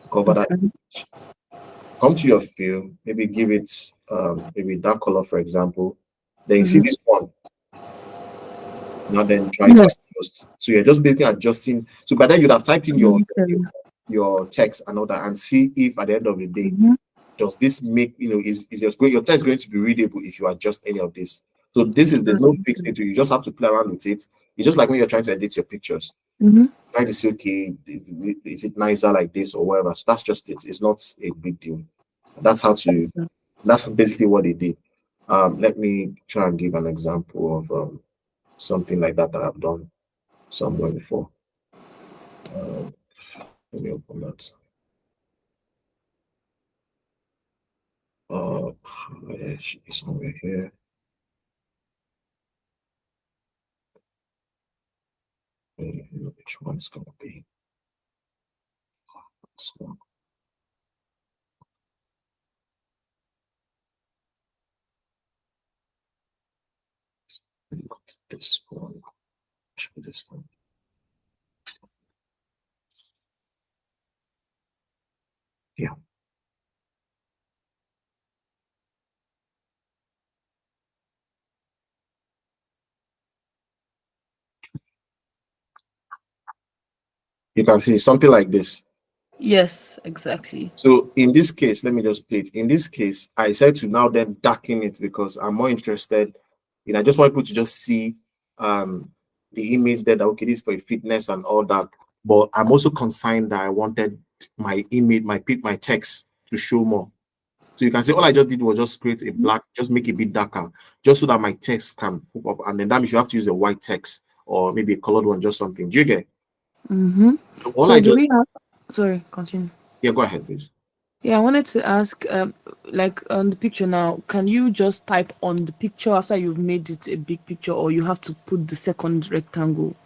to cover that image. Come to your fill, maybe give it maybe that color, for example. Then you see this one. Now then try to adjust. So you're just basically adjusting. So by then you'd have typed in your text and all that and see if at the end of the day does this make, is your text going to be readable if you adjust any of this. So there's no fixed into it. You just have to play around with it. It's just like when you're trying to edit your pictures. Try to say, okay, is it nicer like this or whatever. So that's just it. It's not a big deal. That's basically what they did. Let me try and give an example of something like that I've done somewhere before. Let me open that. It should be somewhere here. Which one is going to be? This one. This one. Should be this one. Yeah. You can see something like this. Yes, exactly. So in this case, let me just play it. In this case, I said to now then darken it because I'm more interested in, I just want people to just see the image there that, okay, this is for fitness and all that. But I'm also concerned that I wanted my image, my text to show more. So you can see all I just did was just create a black, just make it a bit darker, just so that my text can pop up. And then that means you have to use a white text or maybe a colored one, just something. Do you get? So all I just sorry, continue. Yeah, go ahead, please. Yeah, I wanted to ask, like on the picture now, can you just type on the picture after you've made it a big picture, or you have to put the second rectangle?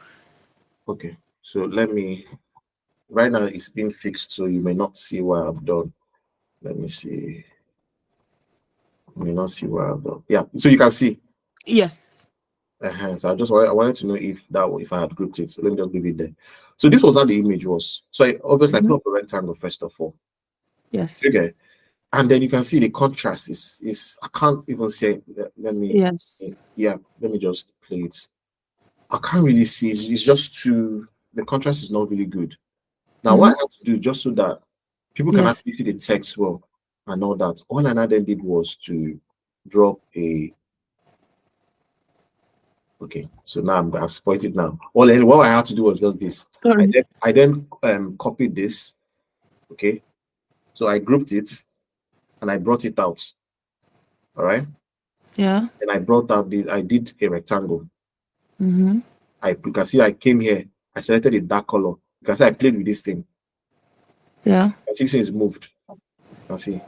Okay, so right now it's been fixed, so you may not see what I've done. Let me see. You may not see what I've done. Yeah, so you can see. Yes. So I wanted to know if I had grouped it. So let me just leave it there. So this was how the image was. So I obviously put up a rectangle first of all. Yes. Okay. And then you can see the contrast is I can't even say. Let me. Yes. Yeah. Let me just play it. I can't really see. It's just too. The contrast is not really good. Now what I have to do just so that people can actually see the text well and all that. All I then did was to drop a. Okay, so now I've spoiled it now. What I had to do was just this. Sorry. I then copied this. Okay, so I grouped it and I brought it out. All right. Yeah. And I brought out I did a rectangle. You can see I came here. I selected a dark color. You can see I played with this thing. Yeah. You can see it's moved. You can see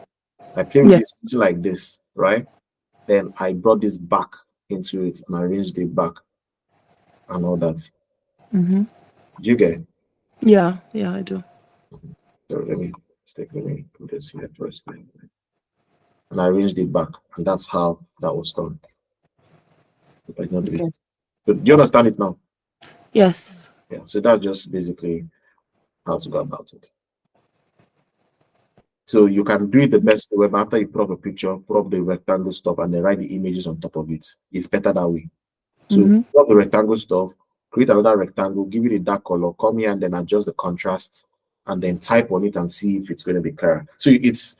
I played with this something like this, right? Then I brought this back into it and arranged it back and all that. Do you get it? Yeah, I do. So let me put this here first. And I arranged it back, and that's how that was done. Okay. So do you understand it now? Yes. Yeah, so that's just basically how to go about it. So you can do it the best way, but after you put up a picture, put up the rectangle stuff, and then write the images on top of it. It's better that way. So put up the rectangle stuff, create another rectangle, give it a dark color, come here and then adjust the contrast, and then type on it and see if it's going to be clearer. So it's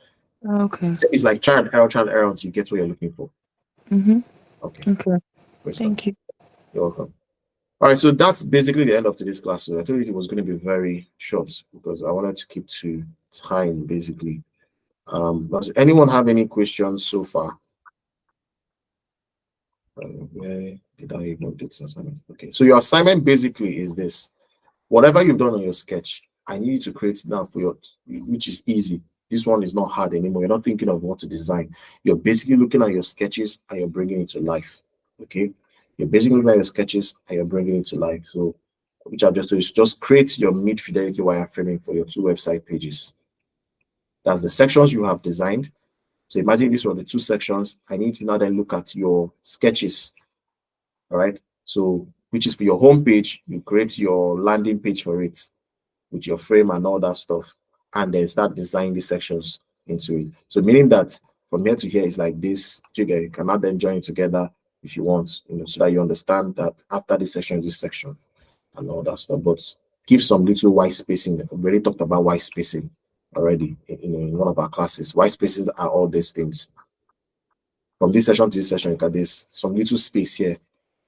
like trial and error until you get what you're looking for. Okay. Thank you. You're welcome. All right, so that's basically the end of today's class. So I told you it was going to be very short because I wanted to keep to time, basically. Does anyone have any questions so far? Where did I even do this assignment? Okay, so your assignment basically is this. Whatever you've done on your sketch, I need you to create it down for which is easy. This one is not hard anymore. You're not thinking of what to design. You're basically looking at your sketches and you're bringing it to life. Okay, you're basically looking at your sketches and you're bringing it to life. So, which I've just told you is just create your mid-fidelity wireframing for your 2 website pages. That's the sections you have designed. So imagine these were the two sections. I need to now then look at your sketches. All right. So which is for your home page, you create your landing page for it with your frame and all that stuff, and then start designing the sections into it. So meaning that from here to here is like this. You cannot then join it together if you want, so that you understand that after this section and all that stuff. But give some little white spacing. We already talked about white spacing already in one of our classes. White spaces are all these things. From this section to this section, you got this some little space here.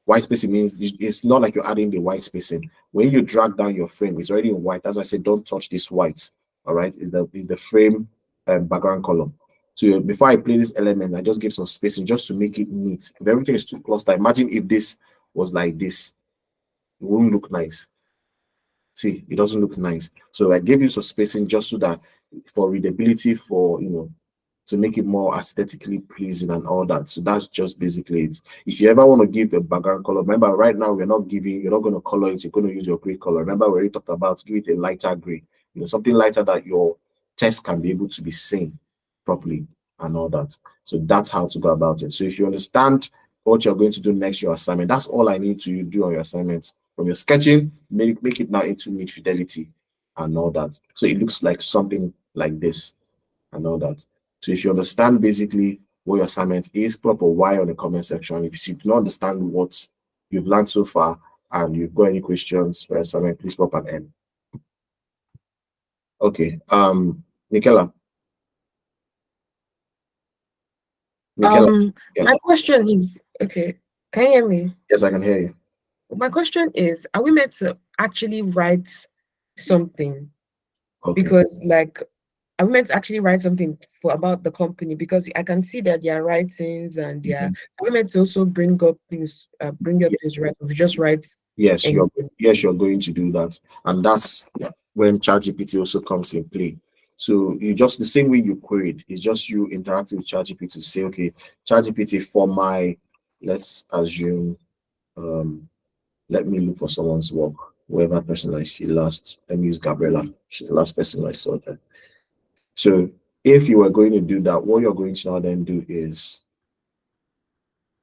White spacing means it's not like you're adding the white spacing. When you drag down your frame, it's already in white. That's why I said don't touch this white. All right, is the frame background color. So before I place this element, I just give some spacing just to make it neat. If everything is too cluster, imagine if this was like this, it wouldn't look nice. See, it doesn't look nice. So I gave you some spacing just so that for readability, for to make it more aesthetically pleasing and all that. So that's just basically it. If you ever want to give a background color, remember right now you're not going to color it, you're going to use your gray color. Remember we already talked about give it a lighter gray, something lighter that your text can be able to be seen properly and all that. So that's how to go about it. So if you understand what you're going to do next, your assignment, that's all I need to do on your assignment. From your sketching, make it now into mid fidelity and all that. So it looks like something like this and all that. So if you understand basically what your assignment is, put up a Y on the comment section. If you do not understand what you've learned so far and you've got any questions for your assignment, please pop an N. Okay. Michaela. Yeah. My question is, okay, can you hear me? Yes, I can hear you. My question is, are we meant to actually write something? Okay. Because are we meant to actually write something about the company? Because I can see that there are writings and are we meant to also bring up things, right? We just write. Yes, you're going to do that. And that's when ChatGPT also comes in play. So you just the same way you queried, it's just you interacting with ChatGPT to say, okay, ChatGPT for my, let's assume, let me look for someone's work, whoever person I see last. Let me use Gabriella. She's the last person I saw there. So if you were going to do that, what you're going to now then do is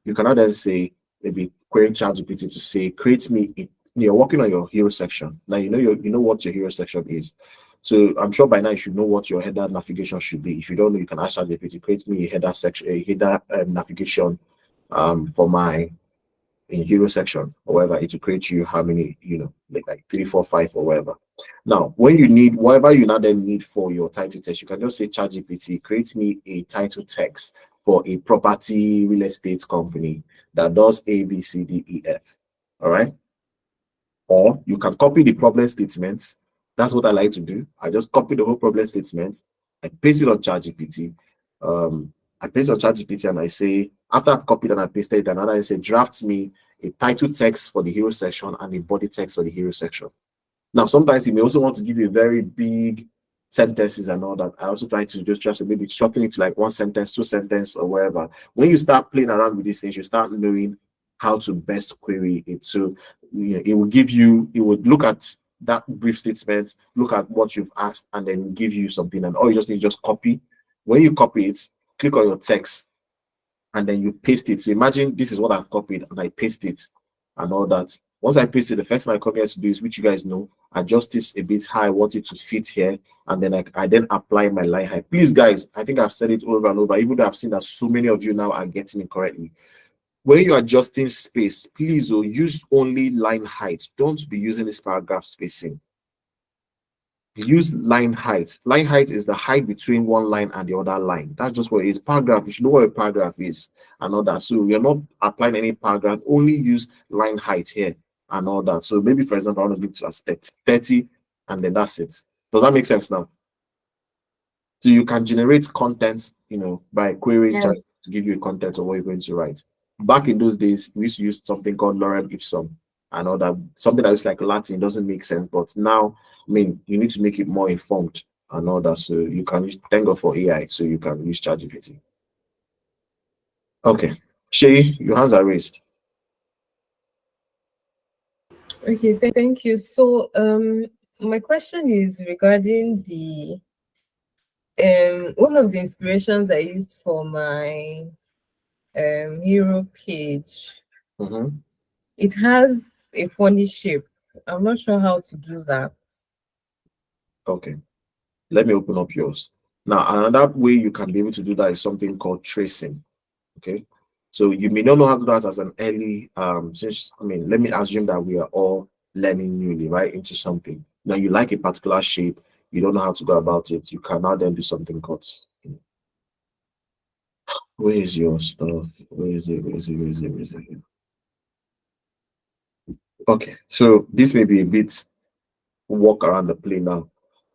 you cannot then say, maybe query ChatGPT to say, create me you're working on your hero section. Now you know what your hero section is. So I'm sure by now you should know what your header navigation should be. If you don't know, you can ask ChatGPT, create me a header section, a header navigation for my hero section or whatever. It will create you how many, like 3, 4, 5 or whatever. Now, when you need whatever you now then need for your title text, you can just say ChatGPT, create me a title text for a property real estate company that does A, B, C, D, E, F. All right. Or you can copy the problem statements. That's what I like to do. I just copy the whole problem statement. I paste it on ChatGPT. I paste on ChatGPT and I say, after I've copied and I pasted it, and I say, draft me a title text for the hero section and a body text for the hero section. Now, sometimes you may also want to give you a very big sentences and all that. I also try to maybe shorten it to like 1 sentence, 2 sentences or wherever. When you start playing around with these things, you start knowing how to best query it. So it would look at that brief statement, look at what you've asked, and then give you something. And all you just need to just copy. When you copy it, click on your text, and then you paste it. So imagine this is what I've copied, and I paste it and all that. Once I paste it, the first thing I come here to do is, which you guys know, adjust this a bit high. I want it to fit here, and then I then apply my line height. Please, guys, I think I've said it over and over, even though I've seen that so many of you now are getting it correctly. When you're adjusting space, please use only line height. Don't be using this paragraph spacing. Use line height. Line height is the height between one line and the other line. That's just what it is. Paragraph, you should know what a paragraph is and all that. So we are not applying any paragraph, only use line height here and all that. So maybe, for example, I want to give it as 30, and then that's it. Does that make sense now? So you can generate content, by querying to give you a content of what you're going to write. Back in those days, we used to use something called lorem ipsum and all that. Something that is like Latin doesn't make sense, but now, you need to make it more informed and all that. So you can use, thank God for AI, so you can use ChatGPT. Okay, Shay, your hands are raised. Okay, thank you. So my question is regarding the One of the inspirations I used for my hero page, it has a funny shape. I'm not sure how to do that. Okay, let me open up yours. Now, another way you can be able to do that is something called tracing. Okay, so you may not know how to do that as an early since let me assume that we are all learning newly, right, into something. Now you like a particular shape, you don't know how to go about it, you can now then do something called where is your stuff? Where is it? Where is it? Where is it? Where is it? Okay, so this may be a bit walk around the plane now.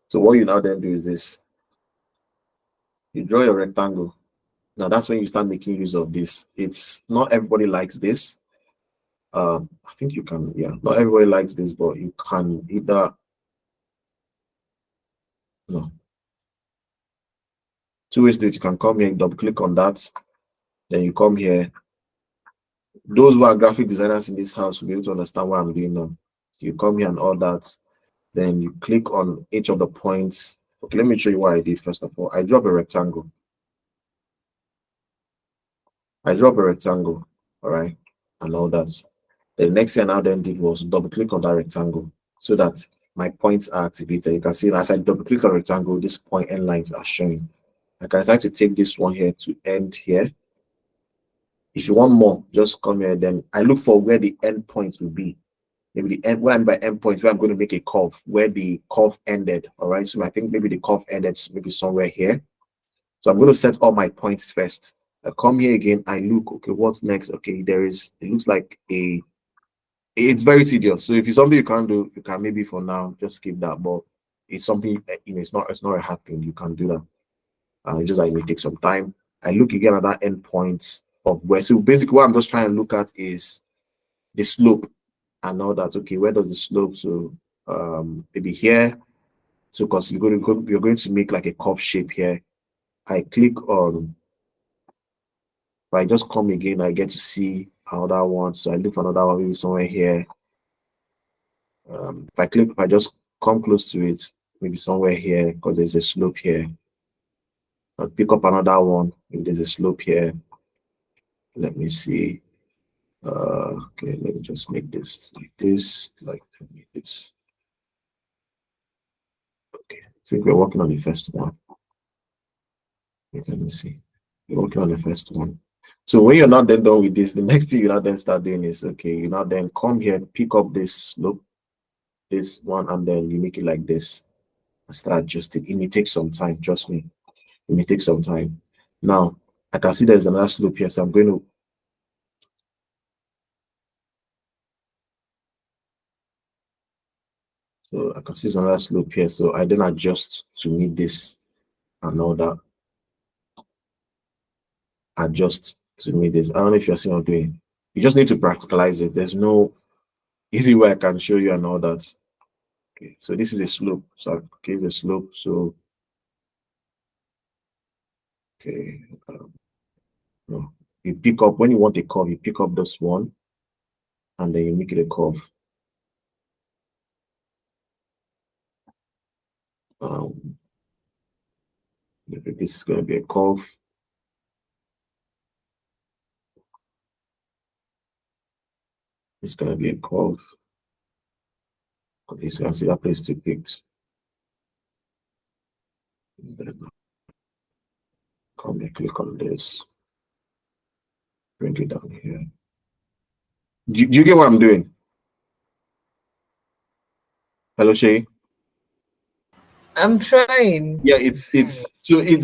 So what you now then do is this. You draw your rectangle. Now that's when you start making use of this. It's not everybody likes this. I think you can, yeah, not everybody likes this, but you can either no. Two ways to do it. You can come here, double click on that, then you come here. Those who are graphic designers in this house will be able to understand what I'm doing now. You come here and all that, then you click on each of the points. Okay, let me show you what I did first of all. I drop a rectangle. All right, and all that. The next thing I then did was double click on that rectangle so that my points are activated. You can see as I double click on rectangle, this point end lines are showing. I can decide to take this one here to end here. If you want more, just come here. Then I look for where the end point will be. Maybe the end, what I mean by end point, where I'm going to make a curve, where the curve ended. All right. So I think maybe the curve ended maybe somewhere here. So I'm going to set all my points first. I come here again. I look, okay, what's next? Okay, it looks like it's very tedious. So if it's something you can't do, you can maybe for now just skip that. But it's something, it's not a hard thing. You can do that. It's just like it may take some time. I look again at that endpoint of where. So basically, what I'm just trying to look at is the slope and all that. Okay, where does the slope? So maybe here. So because you're going to make like a curve shape here. I click on. If I just come again, I get to see another one. So I look for another one, maybe somewhere here. If I just come close to it, maybe somewhere here, because there's a slope here. I'll pick up another one. Maybe there's a slope here. Let me see. Okay, let me just make this like this, like this. Okay, I think we're working on the first one. Let me see. We're working on the first one. So when you're not then done with this, the next thing you now then start doing is okay, you now then come here, pick up this slope, this one, and then you make it like this and start adjusting. It may take some time, trust me. It may take some time. Now I can see there's another slope here, so I'm going to I can see another slope here, so I then adjust to meet this and all that. Adjust to meet this. I don't know if you're seeing what I'm doing. You just need to practicalize it. There's no easy way I can show you and all that. Okay, so this is a slope. So okay, it's a slope. So okay, no, you pick up when you want a curve, you pick up this one, and then you make it a curve. Maybe this is going to be a curve. It's going to be a curve. Okay, so you can see that place to picked. Come and click on this. Bring it down here. Do you get what I'm doing? Hello, Shay. I'm trying. Yeah, it's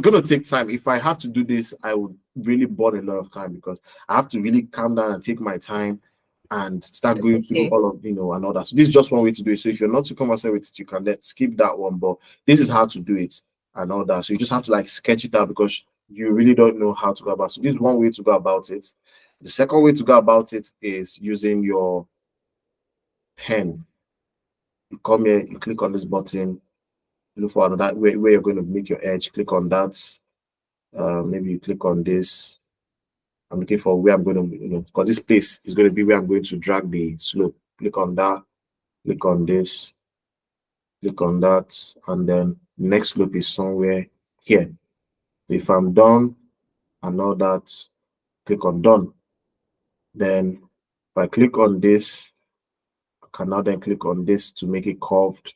gonna take time. If I have to do this, I would really burn a lot of time because I have to really calm down and take my time and start going through all of and all that. So this is just one way to do it. So if you're not too comfortable with it, you can skip that one. But this is how to do it and all that. So you just have to like sketch it out because you really don't know how to go about it. So this is one way to go about it. The second way to go about it is using your pen. You come here, you click on this button, look for another where you're going to make your edge, click on that. Maybe you click on this. I'm looking for where I'm going to, because this place is going to be where I'm going to drag the slope. Click on that, click on this, click on that, and then next slope is somewhere here. If I'm done and all that, click on done. Then if I click on this, I can now then click on this to make it curved.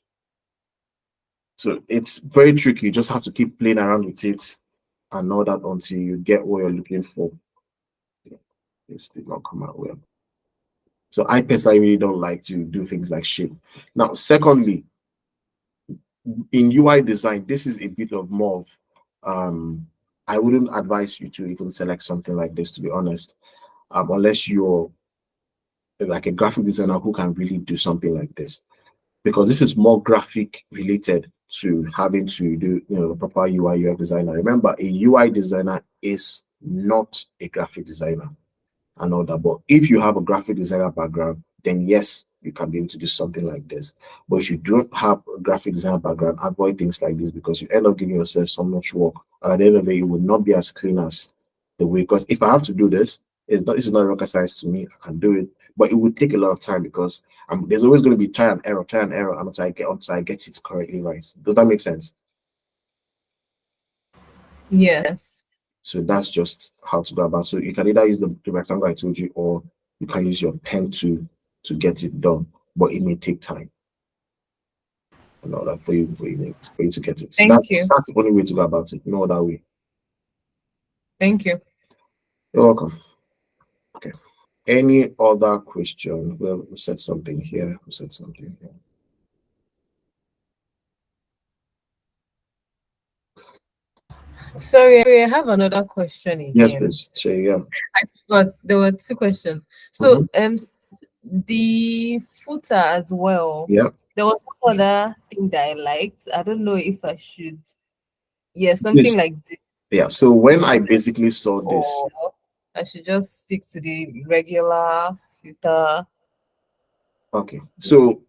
So it's very tricky. You just have to keep playing around with it and all that until you get what you're looking for. This did not come out well. So I personally really don't like to do things like shape. Now, secondly, in UI design, this is a bit of more of, I wouldn't advise you to even select something like this, to be honest, unless you're like a graphic designer who can really do something like this, because this is more graphic related to having to do, proper UI UX designer. Remember, a UI designer is not a graphic designer and all that. But if you have a graphic designer background, then yes, you can be able to do something like this. But if you don't have a graphic designer background, avoid things like this, because you end up giving yourself so much work. And at the end of the day, it will not be as clean as the way. Because if I have to do this, it's not rocket science to me. I can do it, but it would take a lot of time, because there's always going to be try and error, until I get it correctly right. Does that make sense? Yes. So that's just how to go about. So you can either use the rectangle I told you, or you can use your pen to get it done, but it may take time and all that for you to get it. Thank you. That's the only way to go about it. No other way. Thank you. You're welcome. Okay. Any other question? Well, we said something here. We said something here. Sorry, I have another question again. Yes, please. Sure, yeah. I forgot there were two questions. So the footer as well. Yeah. There was one other thing that I liked. I don't know if I should. Yeah, something like this. Yeah. So when I basically saw this, or I should just stick to the regular footer. Okay. So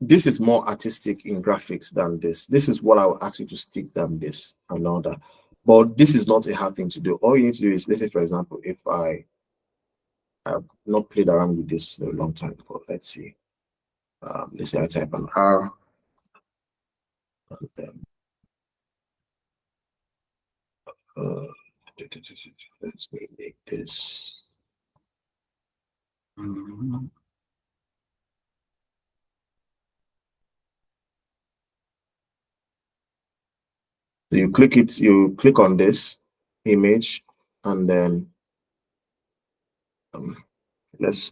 this is more artistic in graphics than this. This is what I would ask you to stick than this and all that. But this is not a hard thing to do. All you need to do is, let's say, for example, if I have not played around with this in a long time, but let's see. Let's say I type an R, and then let's make this. So you click on this image, and then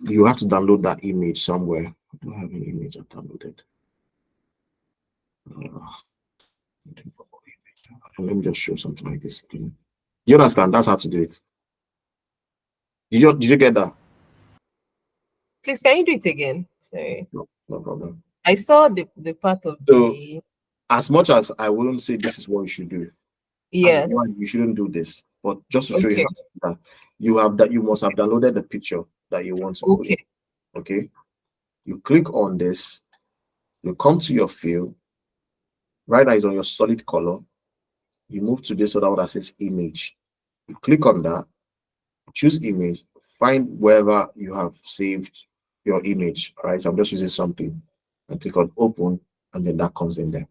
you have to download that image somewhere. I don't have any image I've downloaded. Let me just show something like this. Do you understand? That's how to do it. Did you get that? Please, can you do it again? Sorry. No problem. I saw the part of the. As much as I wouldn't say this is what you should do. Yes. You shouldn't do this. But just to show you how to do that, you must have downloaded the picture that you want to put in. Okay. You click on this. You come to your field. Right now is on your solid color. You move to this other one that says image. You click on that. Choose image. Find wherever you have saved your image. All right. So I'm just using something. And click on open, and then that comes in there.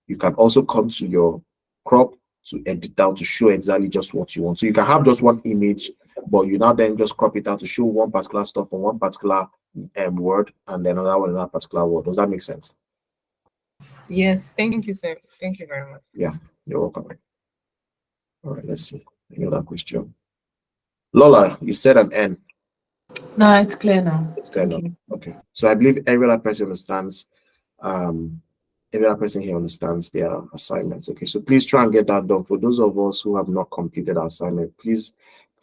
You can also come to your crop to edit down to show exactly just what you want. So you can have just one image, but you now then just crop it out to show one particular stuff on one particular word, and then another one in that particular word. Does that make sense? Yes. Thank you, sir. Thank you very much. Yeah, you're welcome. All right, let's see. Any other question? Lola, you said an N. No, it's clear now. It's clear now. Okay. So I believe every other person understands. Every other person here understands their assignments. Okay, so please try and get that done. For those of us who have not completed our assignment, please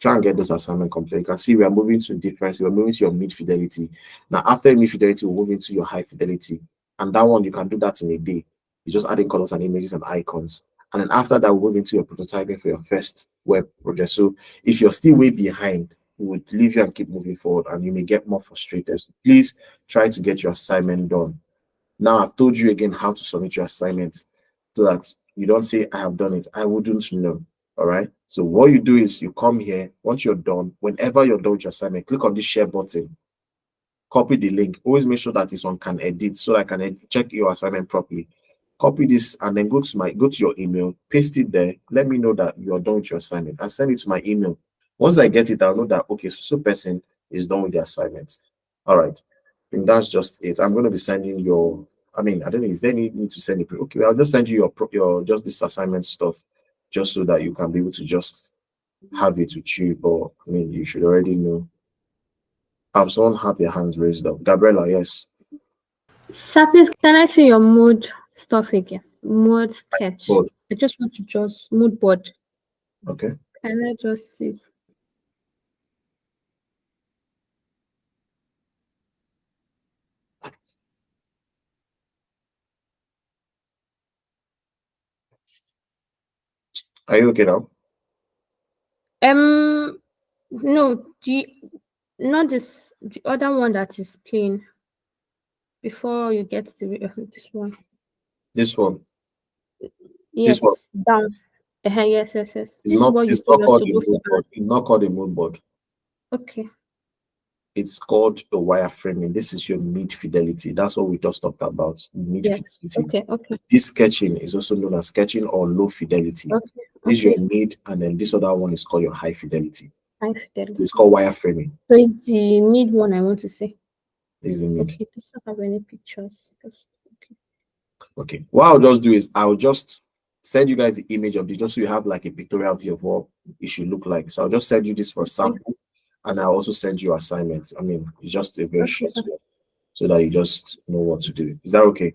try and get this assignment complete. You can see we are moving to difference. We're moving to your mid fidelity. Now, after mid fidelity, we'll move into your high fidelity. And that one, you can do that in a day. You're just adding colors and images and icons. And then after that, we'll move into your prototyping for your first web project. So if you're still way behind, we would leave you and keep moving forward, and you may get more frustrated. So please try to get your assignment done. Now, I've told you again how to submit your assignment so that you don't say, I have done it. I wouldn't know. All right. So what you do is you come here. Once you're done, whenever you're done with your assignment, click on this share button. Copy the link. Always make sure that it's on can edit so I can check your assignment properly. copy this and then go to your email, paste it there. Let me know that you are done with your assignment and send it to my email. Once I get it, I'll know that okay, so person is done with the assignment. All right, and that's just it. I'm going to be sending your. I mean, I don't know. Is there any need to send it? Okay, I'll just send you your just this assignment stuff, just so that you can be able to just have it with you. But I mean, you should already know. Someone have their hands raised up. Gabriella, yes. Sir, please, can I see your mood stuff again? Mood sketch. Board. I just want to just mood board. Okay. Can I just see? Are you okay now? No, not this, the other one that is plain. Before you get to this one. This one. Yes, This one. down. Yes. This It's is not. what you It's not told us called to a do mood for. board. It's not called a mood board. Okay. It's called the wireframing. This is your mid fidelity. That's what we just talked about. Mid fidelity. Okay. This sketching is also known as sketching or low fidelity. Okay. This is your mid, and then this other one is called your high fidelity. High fidelity. It's called wireframing. So it's the mid one I want to say. Is the mid. Okay, does not have any pictures. Okay. What I'll just do is I'll just send you guys the image of this just so you have like a pictorial view of what it should look like. So I'll just send you this for sample, and I'll also send you assignments. I mean, it's just a very short one so that you just know what to do. Is that okay?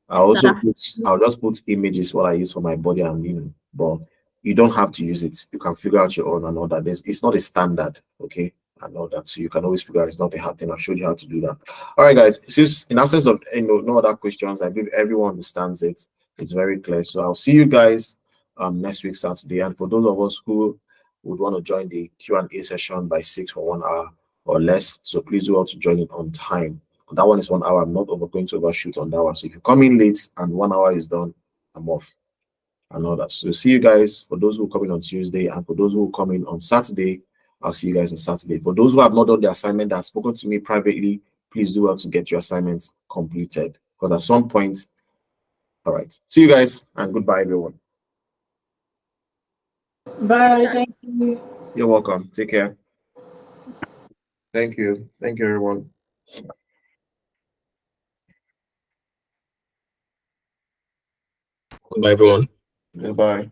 I'll just put images what I use for my body and but you don't have to use it. You can figure out your own and all that. It's not a standard, okay, and all that. So you can always figure out it's not a hard thing. I've showed you how to do that. All right, guys. Since in absence of no other questions, I believe everyone understands it. It's very clear. So I'll see you guys next week Saturday. And for those of us who would want to join the Q&A session by 6 for 1 hour or less, so please do also join it on time. That one is 1 hour. I'm not going to overshoot on that one. So if you come in late and 1 hour is done, I'm off and all that. So see you guys for those who come in on Tuesday, and for those who come in on Saturday, I'll see you guys on Saturday. For those who have not done the assignment that have spoken to me privately, please do well to get your assignments completed, because at some point, all right. See you guys and goodbye, everyone. Bye. Thank you. You're welcome. Take care. Thank you. Thank you, everyone. Bye, everyone. Goodbye.